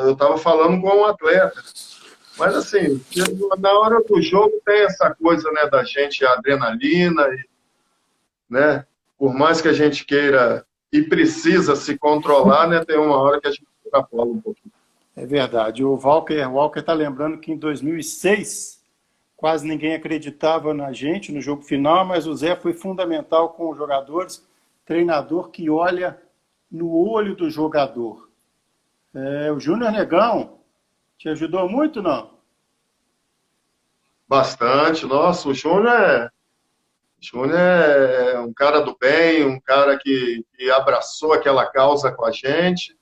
eu estava falando com um atleta. Mas assim, na hora do jogo tem essa coisa, né, da gente, a adrenalina, né? Por mais que a gente queira e precisa se controlar, né, tem uma hora que a gente extrapola um pouquinho. É verdade. O Walker está lembrando que em 2006 quase ninguém acreditava na gente no jogo final, mas o Zé foi fundamental com os jogadores, treinador que olha no olho do jogador. O Júnior Negão te ajudou muito, não? Bastante. Nossa, Júnior é um cara do bem, um cara que abraçou aquela causa com a gente,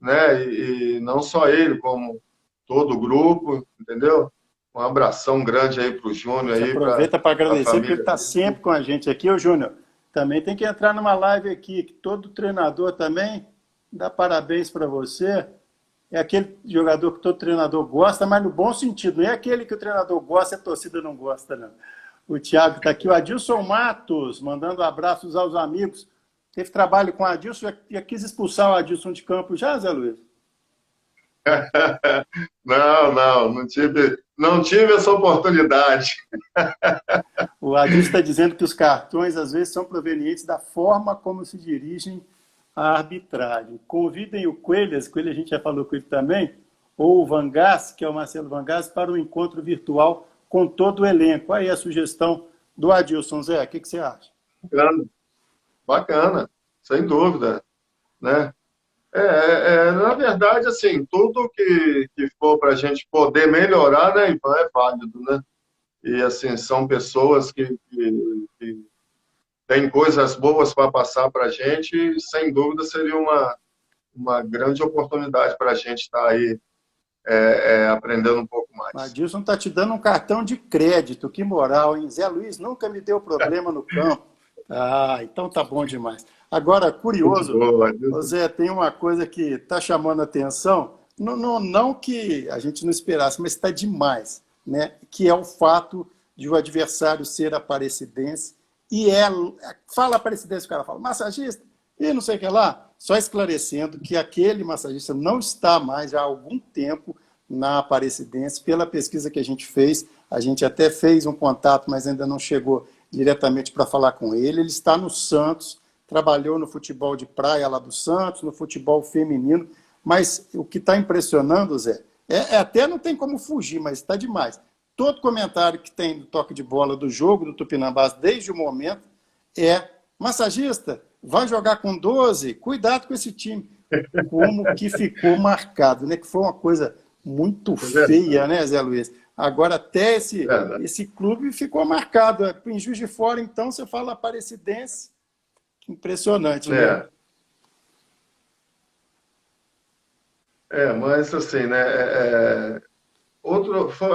né? E não só ele, como todo o grupo, entendeu? Um abração grande aí para o Júnior, Você aí, para aproveita para a agradecer, porque ele família. está sempre com a gente aqui. Ô, Júnior, também tem que entrar numa live aqui, que todo treinador também dá parabéns para você. É aquele jogador que todo treinador gosta, mas no bom sentido. Não é aquele que o treinador gosta e a torcida não gosta, não. O Thiago está aqui. O Adilson Matos, mandando abraços aos amigos. Teve trabalho com o Adilson, já quis expulsar o Adilson de campo já, Zé Luiz? Não tive essa oportunidade. O Adilson está dizendo que os cartões, às vezes, são provenientes da forma como se dirigem à arbitragem. Convidem o Coelhas, Coelho a gente já falou com ele também, ou o Vangas, que é o Marcelo Vangas, para um encontro virtual com todo o elenco. Aí a sugestão do Adilson. Zé, o que você acha? Bacana, bacana, sem dúvida, né? Na verdade, assim, tudo que for para a gente poder melhorar, né, Ivan, é válido, né? E, assim, são pessoas que têm coisas boas para passar para a gente e, sem dúvida, seria uma grande oportunidade para a gente estar aí aprendendo um pouco O mais. Adilson está te dando um cartão de crédito. Que moral, hein? Zé Luiz nunca me deu problema no campo. Ah, então tá bom demais. Agora, Muito curioso, boa. ô Zé, tem uma coisa que está chamando a atenção, não que a gente não esperasse, mas está demais, né? Que é o fato de o adversário ser aparecidense e fala aparecidense, o cara fala massagista e não sei o que lá, só esclarecendo que aquele massagista não está mais já há algum tempo na Aparecidense, pela pesquisa que a gente fez, a gente até fez um contato, mas ainda não chegou diretamente para falar com ele. Ele está no Santos, trabalhou no futebol de praia lá do Santos, no futebol feminino, mas o que está impressionando, Zé, até não tem como fugir, mas está demais. Todo comentário que tem do toque de bola do jogo do Tupinambás, desde o momento, é massagista, vai jogar com 12, cuidado com esse time. Como que ficou marcado, né? Que foi uma coisa muito feia, né, Zé Luiz? Agora até esse clube ficou marcado. Em Juiz de Fora, então, você fala Aparecidense. Impressionante, né? Mas assim, né?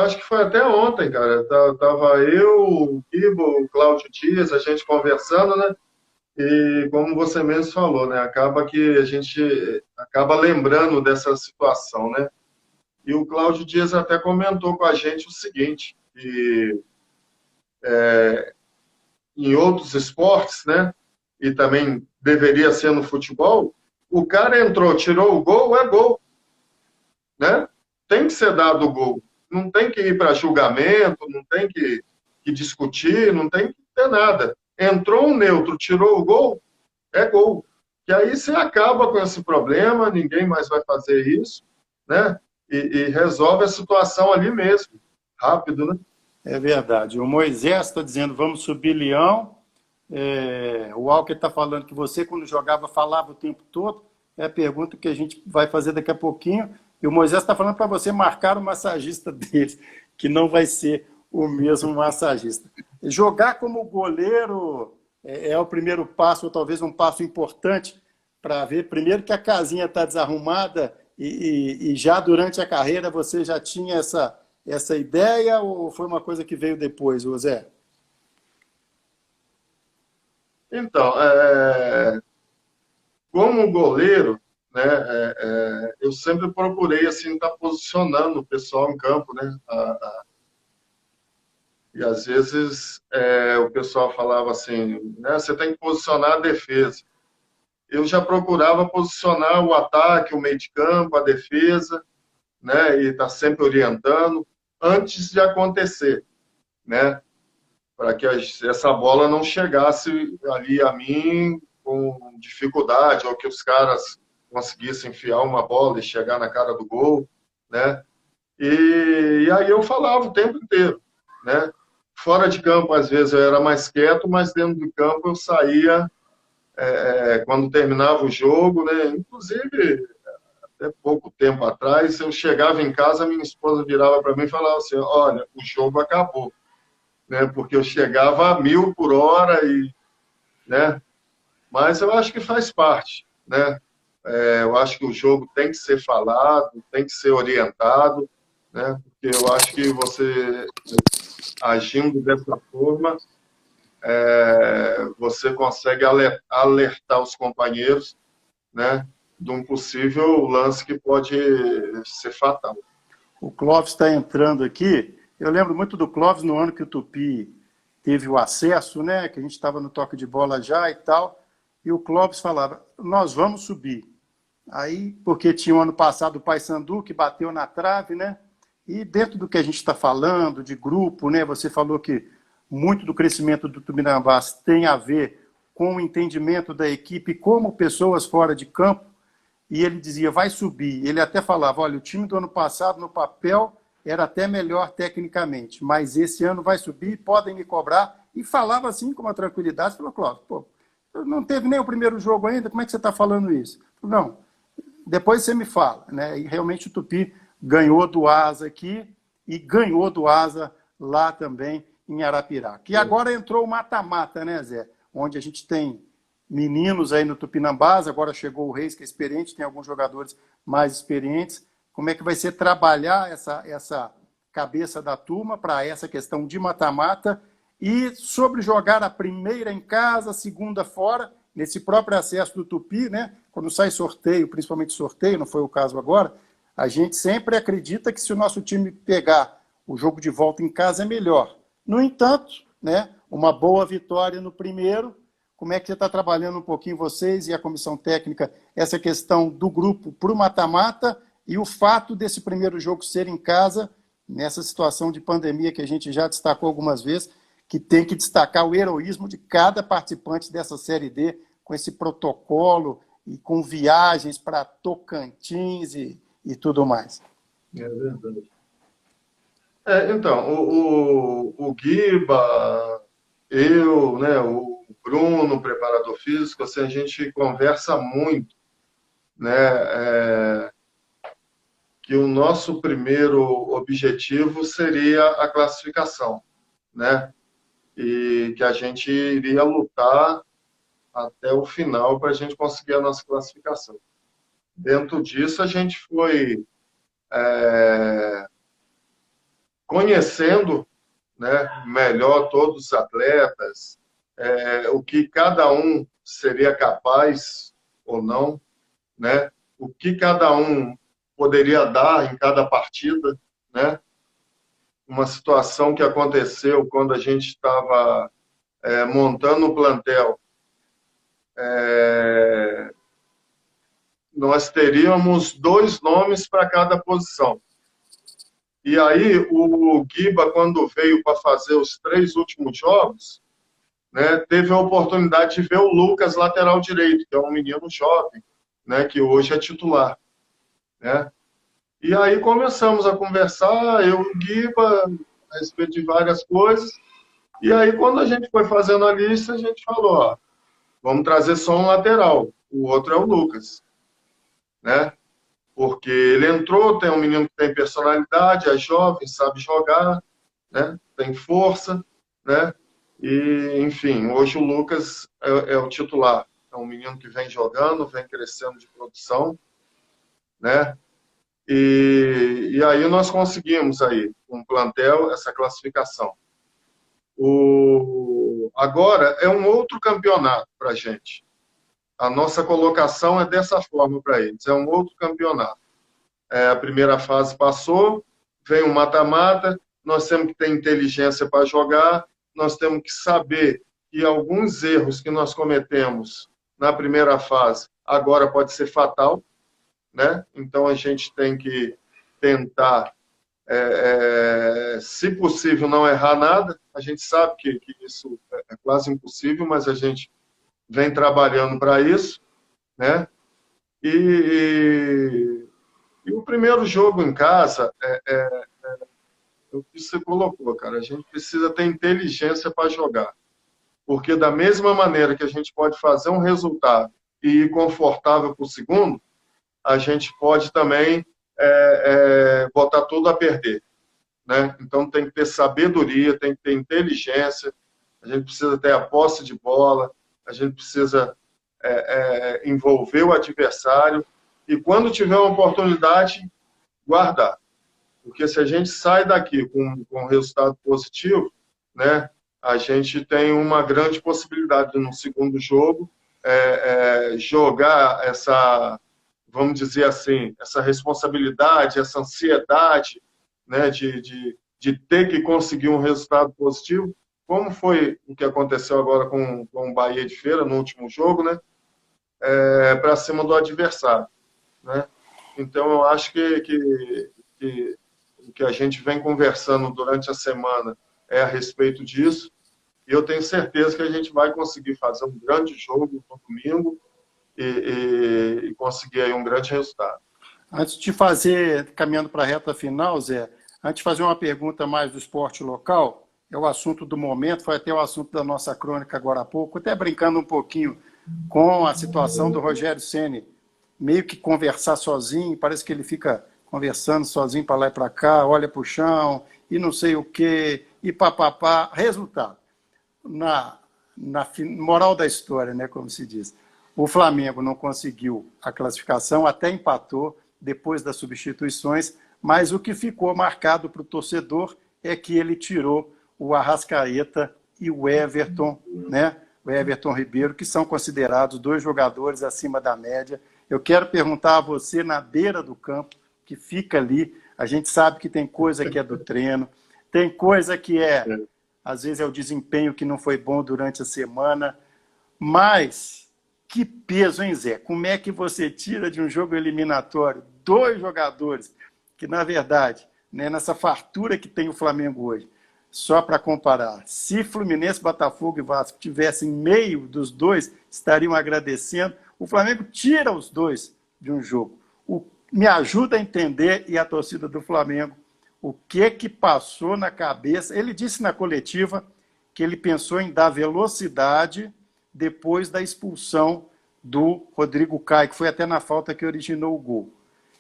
Acho que foi até ontem, cara. Tava eu, o Bibo, o Cláudio Dias, a gente conversando, né? E como você mesmo falou, né? Acaba que a gente acaba lembrando dessa situação, né? E o Cláudio Dias até comentou com a gente o seguinte, que em outros esportes, né? E também deveria ser no futebol, o cara entrou, tirou o gol, é gol, né? Tem que ser dado o gol. Não tem que ir para julgamento, não tem que discutir, não tem que ter nada. Entrou um neutro, tirou o gol, é gol. Que aí você acaba com esse problema, ninguém mais vai fazer isso, né? E resolve a situação ali mesmo, rápido, né? É verdade. O Moisés está dizendo, vamos subir Leão. O Walker está falando que você, quando jogava, falava o tempo todo. É a pergunta que a gente vai fazer daqui a pouquinho. E o Moisés está falando para você marcar o massagista deles, que não vai ser o mesmo massagista. Jogar como goleiro é o primeiro passo, ou talvez um passo importante para ver, primeiro, que a casinha está desarrumada e já durante a carreira você já tinha essa ideia ou foi uma coisa que veio depois, José? Então, como goleiro, né, eu sempre procurei assim estar posicionando o pessoal em campo, né? E às vezes o pessoal falava assim, né, você tem que posicionar a defesa. Eu já procurava posicionar o ataque, o meio de campo, a defesa, né, e estar sempre orientando antes de acontecer, né, para que essa bola não chegasse ali a mim com dificuldade ou que os caras conseguissem enfiar uma bola e chegar na cara do gol, né? E aí eu falava o tempo inteiro, né? Fora de campo, às vezes, eu era mais quieto, mas dentro do campo eu saía quando terminava o jogo, né? Inclusive, até pouco tempo atrás, eu chegava em casa, minha esposa virava para mim e falava assim, olha, o jogo acabou, né? Porque eu chegava a 1000 por hora né? Mas eu acho que faz parte, né? Eu acho que o jogo tem que ser falado, tem que ser orientado, né? Porque eu acho que você, agindo dessa forma, você consegue alertar os companheiros, né, de um possível lance que pode ser fatal. O Clóvis está entrando aqui. Eu lembro muito do Clóvis no ano que o Tupi teve o acesso, né? Que a gente estava no toque de bola já e tal. E o Clóvis falava: nós vamos subir. Aí, porque tinha o ano passado o Paysandu que bateu na trave, né? E dentro do que a gente está falando, de grupo, né? Você falou que muito do crescimento do Tupinambás tem a ver com o entendimento da equipe como pessoas fora de campo. E ele dizia, vai subir. Ele até falava, olha, o time do ano passado, no papel, era até melhor tecnicamente, mas esse ano vai subir, podem me cobrar. E falava assim com uma tranquilidade, falou, Cláudio, pô, não teve nem o primeiro jogo ainda, como é que você está falando isso? Não, depois você me fala, né? E realmente o Tupi ganhou do Asa aqui e ganhou do Asa lá também em Arapiraca. E agora entrou o mata-mata, né, Zé? Onde a gente tem meninos aí no Tupinambás, agora chegou o Reis, que é experiente, tem alguns jogadores mais experientes. Como é que vai ser trabalhar essa cabeça da turma para essa questão de mata-mata e sobre jogar a primeira em casa, a segunda fora, nesse próprio acesso do Tupi, né? Quando sai sorteio, principalmente sorteio, não foi o caso agora, a gente sempre acredita que se o nosso time pegar o jogo de volta em casa é melhor. No entanto, né, uma boa vitória no primeiro. Como é que você está trabalhando um pouquinho, vocês e a comissão técnica, essa questão do grupo para o mata-mata e o fato desse primeiro jogo ser em casa, nessa situação de pandemia que a gente já destacou algumas vezes, que tem que destacar o heroísmo de cada participante dessa Série D, com esse protocolo e com viagens para Tocantins e tudo mais. É verdade. Então, o Guiba, eu, né, o Bruno, o preparador físico, assim, a gente conversa muito, né, que o nosso primeiro objetivo seria a classificação, né, e que a gente iria lutar até o final para a gente conseguir a nossa classificação. Dentro disso, a gente foi conhecendo, né, melhor todos os atletas, o que cada um seria capaz ou não, né, o que cada um poderia dar em cada partida, né, uma situação que aconteceu quando a gente estava montando o plantel. Nós teríamos 2 nomes para cada posição. E aí, o Guiba, quando veio para fazer os 3 últimos jogos, né, teve a oportunidade de ver o Lucas, lateral direito, que é um menino jovem, né, que hoje é titular. Né? E aí começamos a conversar, eu e o Guiba, a respeito de várias coisas. E aí, quando a gente foi fazendo a lista, a gente falou, ó, vamos trazer só um lateral, o outro é o Lucas. Né? Porque ele entrou, tem um menino que tem personalidade, é jovem, sabe jogar, né? Tem força, né? E, enfim, hoje o Lucas é o titular. É um menino que vem jogando, vem crescendo de produção, né? E aí nós conseguimos aí, com o plantel, essa classificação. Agora é um outro campeonato para a gente. A nossa colocação é dessa forma para eles, é um outro campeonato. A primeira fase passou, vem o mata-mata, nós temos que ter inteligência para jogar, nós temos que saber que alguns erros que nós cometemos na primeira fase agora pode ser fatal, né? Então a gente tem que tentar, se possível, não errar nada. A gente sabe que isso é quase impossível, mas a gente vem trabalhando para isso, né? E o primeiro jogo em casa, o que você colocou, cara, a gente precisa ter inteligência para jogar. Porque da mesma maneira que a gente pode fazer um resultado e ir confortável para o segundo, a gente pode também botar tudo a perder. Né? Então tem que ter sabedoria, tem que ter inteligência, a gente precisa ter a posse de bola, a gente precisa envolver o adversário e quando tiver uma oportunidade, guardar. Porque se a gente sai daqui com resultado positivo, né, a gente tem uma grande possibilidade de, no segundo jogo, jogar essa, vamos dizer assim, essa responsabilidade, essa ansiedade, né, de ter que conseguir um resultado positivo, como foi o que aconteceu agora com o Bahia de Feira no último jogo, né, para cima do adversário, né? Então, eu acho que o que a gente vem conversando durante a semana é a respeito disso, e eu tenho certeza que a gente vai conseguir fazer um grande jogo no domingo e conseguir aí um grande resultado. Antes de fazer, caminhando para a reta final, Zé, antes de fazer uma pergunta mais do esporte local, é o assunto do momento, foi até o assunto da nossa crônica agora há pouco, até brincando um pouquinho com a situação do Rogério Ceni, meio que conversar sozinho, parece que ele fica conversando sozinho para lá e para cá, olha para o chão, e não sei o quê, e papapá. Resultado, na moral da história, né, como se diz, o Flamengo não conseguiu a classificação, até empatou depois das substituições, mas o que ficou marcado para o torcedor é que ele tirou o Arrascaeta e o Everton, né? O Everton Ribeiro, que são considerados 2 jogadores acima da média. Eu quero perguntar a você, na beira do campo, que fica ali, a gente sabe que tem coisa que é do treino, tem coisa que às vezes é o desempenho que não foi bom durante a semana, mas que peso, hein, Zé? Como é que você tira de um jogo eliminatório 2 jogadores que, na verdade, né, nessa fartura que tem o Flamengo hoje, só para comparar, se Fluminense, Botafogo e Vasco tivessem meio dos 2, estariam agradecendo. O Flamengo tira os 2 de um jogo. Me ajuda a entender, e a torcida do Flamengo, o que passou na cabeça. Ele disse na coletiva que ele pensou em dar velocidade depois da expulsão do Rodrigo Caio, que foi até na falta que originou o gol.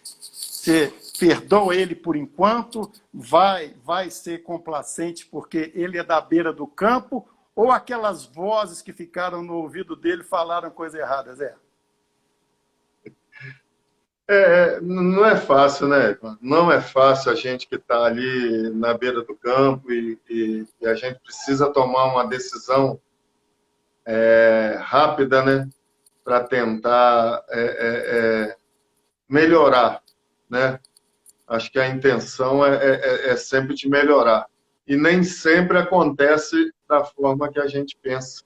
Você perdoa ele por enquanto? Vai ser complacente porque ele é da beira do campo? Ou aquelas vozes que ficaram no ouvido dele falaram coisa errada, Zé? Não é fácil, né? Não é fácil a gente que está ali na beira do campo e a gente precisa tomar uma decisão rápida, né? Para tentar melhorar, né? Acho que a intenção é sempre de melhorar. E nem sempre acontece da forma que a gente pensa,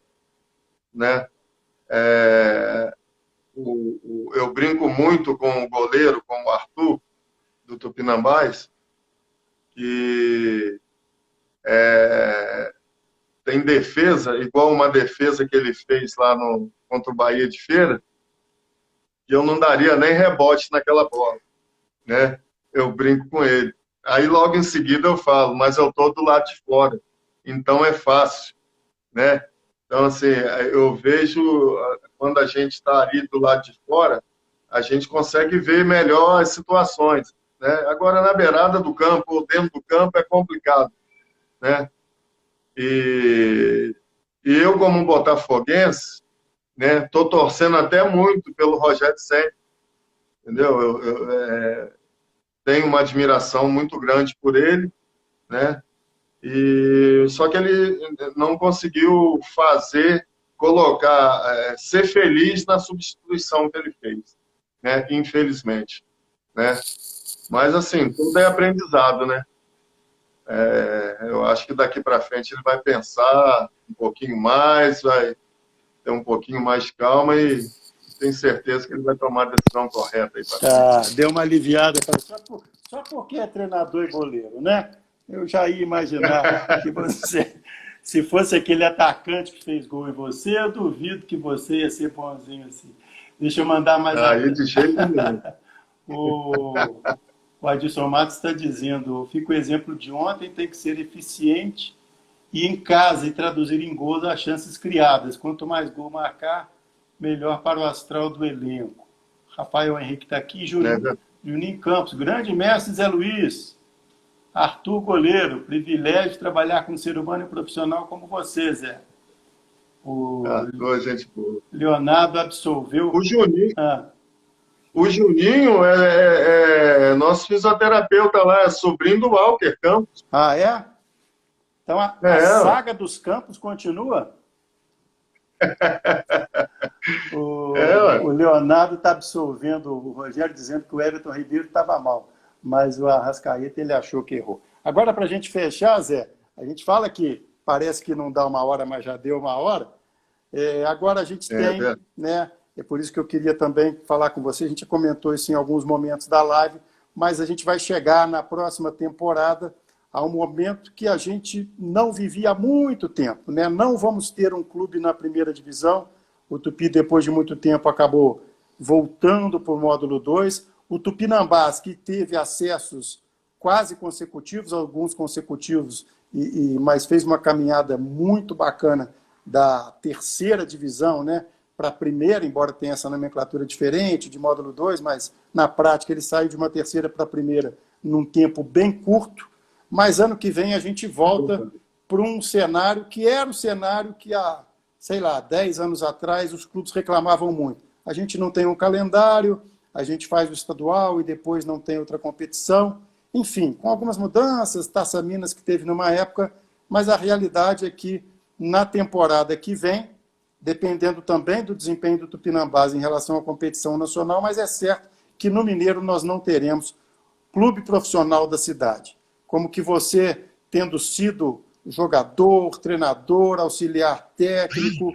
né? Eu brinco muito com o goleiro, com o Arthur, do Tupinambás, que tem defesa, igual uma defesa que ele fez lá contra o Bahia de Feira, que eu não daria nem rebote naquela bola, né? Eu brinco com ele. Aí logo em seguida eu falo, mas eu estou do lado de fora, então é fácil, né? Então, assim, eu vejo, quando a gente está ali do lado de fora, a gente consegue ver melhor as situações, né? Agora, na beirada do campo ou dentro do campo é complicado, né? E eu, como um botafoguense, né, estou torcendo até muito pelo Rogério Ceni, entendeu? Eu tenho uma admiração muito grande por ele, né? Só que ele não conseguiu ser feliz na substituição que ele fez, né? Infelizmente, né? Mas assim, tudo é aprendizado, né? Eu acho que daqui para frente ele vai pensar um pouquinho mais, vai ter um pouquinho mais de calma e tenho certeza que ele vai tomar a decisão correta aí para frente. Deu uma aliviada. Só porque é treinador e goleiro, né? Eu já ia imaginar que você, se fosse aquele atacante que fez gol em você, eu duvido que você ia ser bonzinho assim. Deixa eu mandar mais Aí de jeito nenhum. O Adilson Matos está dizendo, fica o exemplo de ontem, tem que ser eficiente e em casa e traduzir em gols as chances criadas. Quanto mais gol marcar, melhor para o astral do elenco. Rafael Henrique está aqui, Juninho Campos, grande mestre Zé Luiz. Arthur Goleiro, privilégio de trabalhar com um ser humano e profissional como você, Zé. Arthur, gente boa. Leonardo absolveu... O Juninho... O Juninho é nosso fisioterapeuta lá, é sobrinho do Walker Campos. Ah, é? Então a É, saga dos Campos continua? O ué. Leonardo está absolvendo o Rogério, dizendo que o Everton Ribeiro estava mal, mas o Arrascaeta ele achou que errou. Agora, para a gente fechar, Zé, a gente fala que parece que não dá uma hora, mas já deu uma hora. Agora a gente tem, É, né? É por isso que eu queria também falar com você. A gente comentou isso em alguns momentos da live, mas a gente vai chegar na próxima temporada a um momento que a gente não vivia há muito tempo, né? Não vamos ter um clube na primeira divisão. O Tupi, depois de muito tempo, acabou voltando para o módulo 2. O Tupinambás, que teve acessos quase consecutivos, alguns consecutivos, mas fez uma caminhada muito bacana da terceira divisão, né, para a primeira, embora tenha essa nomenclatura diferente, de módulo 2, mas na prática ele saiu de uma terceira para a primeira num tempo bem curto. Mas ano que vem a gente volta para um cenário que era o cenário que há, sei lá, 10 anos atrás os clubes reclamavam muito. A gente não tem um calendário, a gente faz o estadual e depois não tem outra competição. Enfim, com algumas mudanças, Taça Minas que teve numa época, mas a realidade é que na temporada que vem, dependendo também do desempenho do Tupinambás em relação à competição nacional, mas é certo que no Mineiro nós não teremos clube profissional da cidade. Como que você, tendo sido jogador, treinador, auxiliar técnico,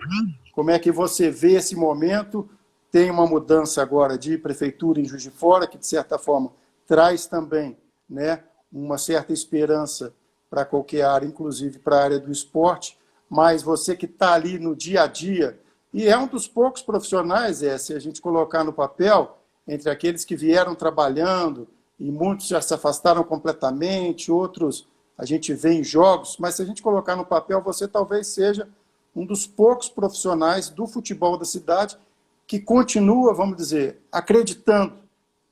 como é que você vê esse momento? Tem uma mudança agora de prefeitura em Juiz de Fora, que de certa forma traz também, né, uma certa esperança para qualquer área, inclusive para a área do esporte, mas você que está ali no dia a dia, e é um dos poucos profissionais, se a gente colocar no papel, entre aqueles que vieram trabalhando, e muitos já se afastaram completamente, outros a gente vê em jogos, mas se a gente colocar no papel, você talvez seja um dos poucos profissionais do futebol da cidade que continua, vamos dizer, acreditando,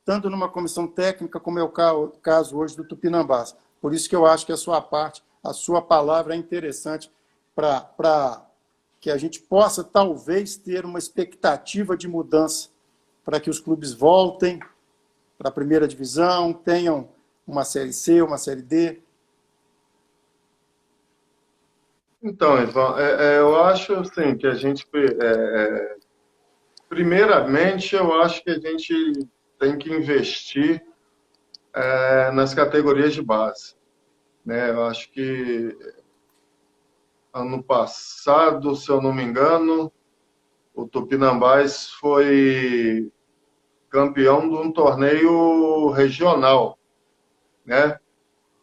tanto numa comissão técnica, como é o caso hoje do Tupinambás. Por isso que eu acho que a sua parte, a sua palavra é interessante para que a gente possa, talvez, ter uma expectativa de mudança para que os clubes voltem para a primeira divisão, tenham uma Série C, uma Série D. Então, Ivan, eu acho assim que a gente, primeiramente, eu acho que a gente tem que investir nas categorias de base, né? Eu acho que ano passado, se eu não me engano, o Tupinambás foi campeão de um torneio regional, né?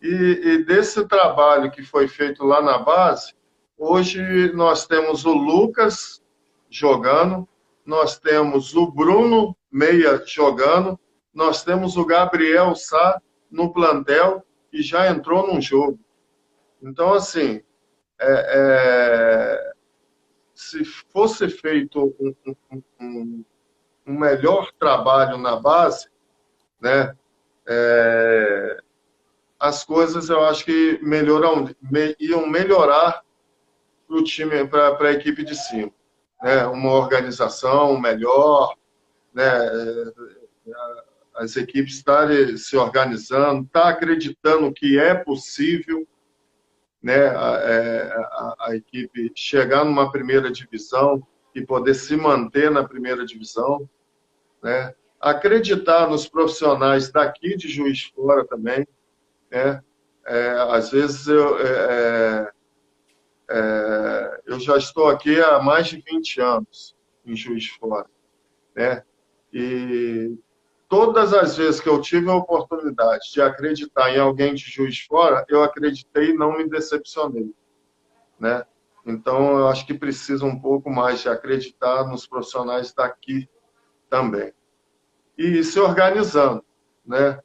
E desse trabalho que foi feito lá na base, hoje nós temos o Lucas jogando, nós temos o Bruno Meia jogando, nós temos o Gabriel Sá no plantel e já entrou num jogo. Então, assim, se fosse feito um melhor trabalho na base, né, as coisas eu acho que iam melhorar para o time, para a equipe de cima, né? Uma organização melhor, né? As equipes estarem se organizando, estar acreditando que é possível, né? A equipe chegar numa primeira divisão e poder se manter na primeira divisão, né? Acreditar nos profissionais daqui de Juiz de Fora também, né? Às vezes eu já estou aqui há mais de 20 anos em Juiz de Fora, né? E todas as vezes que eu tive a oportunidade de acreditar em alguém de Juiz de Fora, eu acreditei e não me decepcionei, né? Então, eu acho que precisa um pouco mais de acreditar nos profissionais daqui também. E se organizando, né?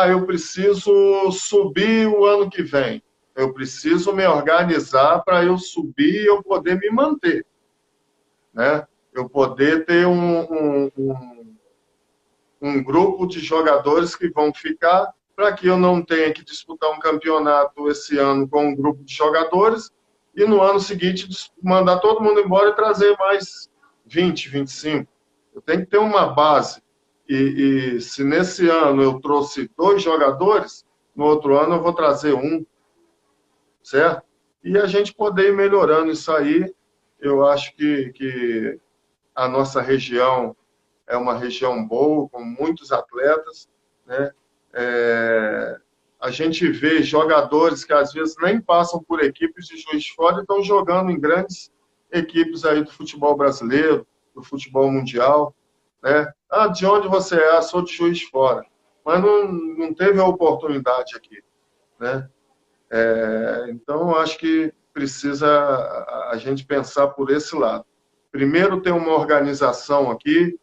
Eu preciso subir o ano que vem. Eu preciso me organizar para eu subir e eu poder me manter, né? Eu poder ter um grupo de jogadores que vão ficar para que eu não tenha que disputar um campeonato esse ano com um grupo de jogadores e no ano seguinte mandar todo mundo embora e trazer mais 20, 25. Eu tenho que ter uma base E se nesse ano eu trouxe 2 jogadores, no outro ano eu vou trazer um, certo? E a gente poder ir melhorando isso aí. Eu acho que a nossa região é uma região boa, com muitos atletas, né? A gente vê jogadores que às vezes nem passam por equipes de Juiz de Fora e estão jogando em grandes equipes aí do futebol brasileiro, do futebol mundial, né? Ah, de onde você é? Ah, sou de Juiz de Fora. Mas não teve a oportunidade aqui, né? Então, eu acho que precisa a gente pensar por esse lado. Primeiro, ter uma organização aqui,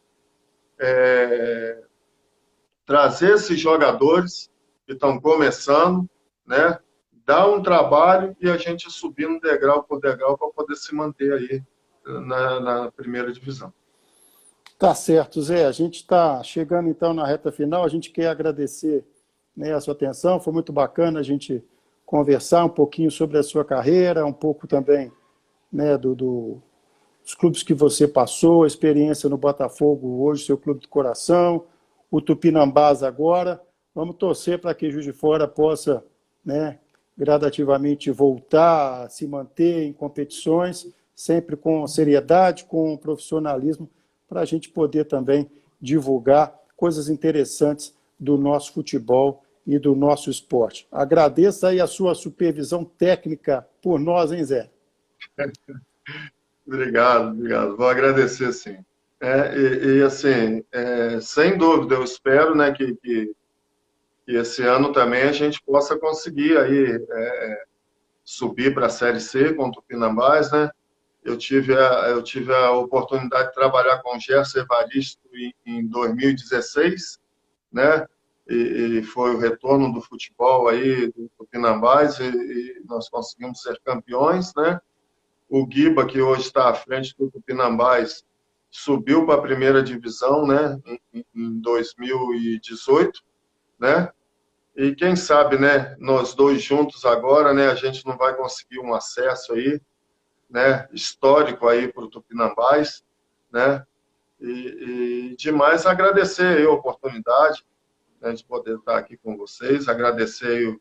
trazer esses jogadores que estão começando, né? Dar um trabalho e a gente subindo degrau por degrau para poder se manter aí na primeira divisão. Tá certo, Zé. A gente está chegando então na reta final. A gente quer agradecer, né, a sua atenção. Foi muito bacana a gente conversar um pouquinho sobre a sua carreira, um pouco também, né, dos clubes que você passou, a experiência no Botafogo, hoje seu clube do coração, o Tupinambás agora. Vamos torcer para que Juiz de Fora possa, né, gradativamente voltar a se manter em competições, sempre com seriedade, com profissionalismo, para a gente poder também divulgar coisas interessantes do nosso futebol e do nosso esporte. Agradeço aí a sua supervisão técnica por nós, hein, Zé? Obrigado. Vou agradecer, sim. Assim, sem dúvida, eu espero, né, que esse ano também a gente possa conseguir aí subir para a Série C com o Tupinambás, né? Eu tive a oportunidade de trabalhar com o Gerson Evaristo em 2016, né? E foi o retorno do futebol aí do Tupinambás e nós conseguimos ser campeões, né? O Guiba, que hoje está à frente do Tupinambás, subiu para a primeira divisão, né? Em 2018, né? E quem sabe, né? Nós dois juntos agora, né? A gente não vai conseguir um acesso aí, né, histórico aí para o Tupinambás, né, e demais agradecer a oportunidade, né, de poder estar aqui com vocês, agradecer o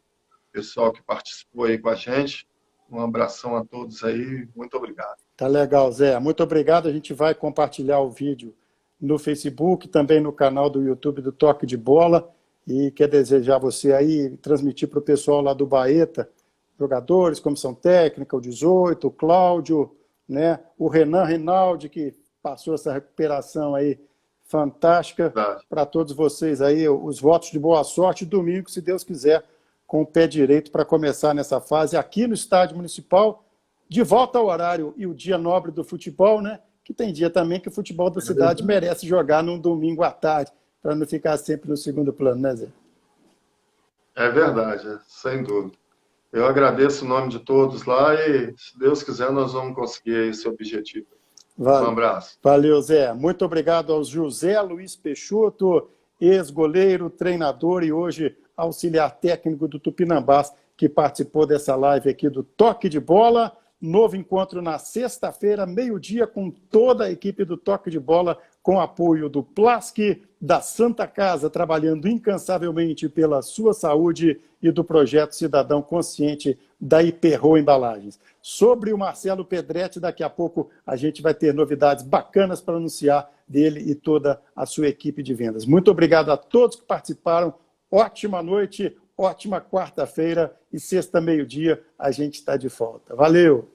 pessoal que participou aí com a gente, um abração a todos aí, muito obrigado. Tá legal, Zé, muito obrigado, a gente vai compartilhar o vídeo no Facebook, também no canal do YouTube do Toque de Bola, e quer desejar você aí, transmitir para o pessoal lá do Baeta, jogadores, comissão técnica, o 18, o Cláudio, né? O Renan Rinaldi, que passou essa recuperação aí fantástica. Para todos vocês aí, os votos de boa sorte. Domingo, se Deus quiser, com o pé direito para começar nessa fase aqui no Estádio Municipal, de volta ao horário e o dia nobre do futebol, né? Que tem dia também que o futebol da cidade merece jogar num domingo à tarde, para não ficar sempre no segundo plano, né, Zé? É verdade, sem dúvida. Eu agradeço o nome de todos lá e, se Deus quiser, nós vamos conseguir esse objetivo. Valeu. Um abraço. Valeu, Zé. Muito obrigado ao José Luiz Peixoto, ex-goleiro, treinador e hoje auxiliar técnico do Tupinambás, que participou dessa live aqui do Toque de Bola. Novo encontro na sexta-feira, meio-dia, com toda a equipe do Toque de Bola, com apoio do Plask, da Santa Casa, trabalhando incansavelmente pela sua saúde, e do Projeto Cidadão Consciente da Hiperro Embalagens. Sobre o Marcelo Pedretti, daqui a pouco a gente vai ter novidades bacanas para anunciar dele e toda a sua equipe de vendas. Muito obrigado a todos que participaram. Ótima noite, ótima quarta-feira e sexta, meio-dia, a gente está de volta. Valeu!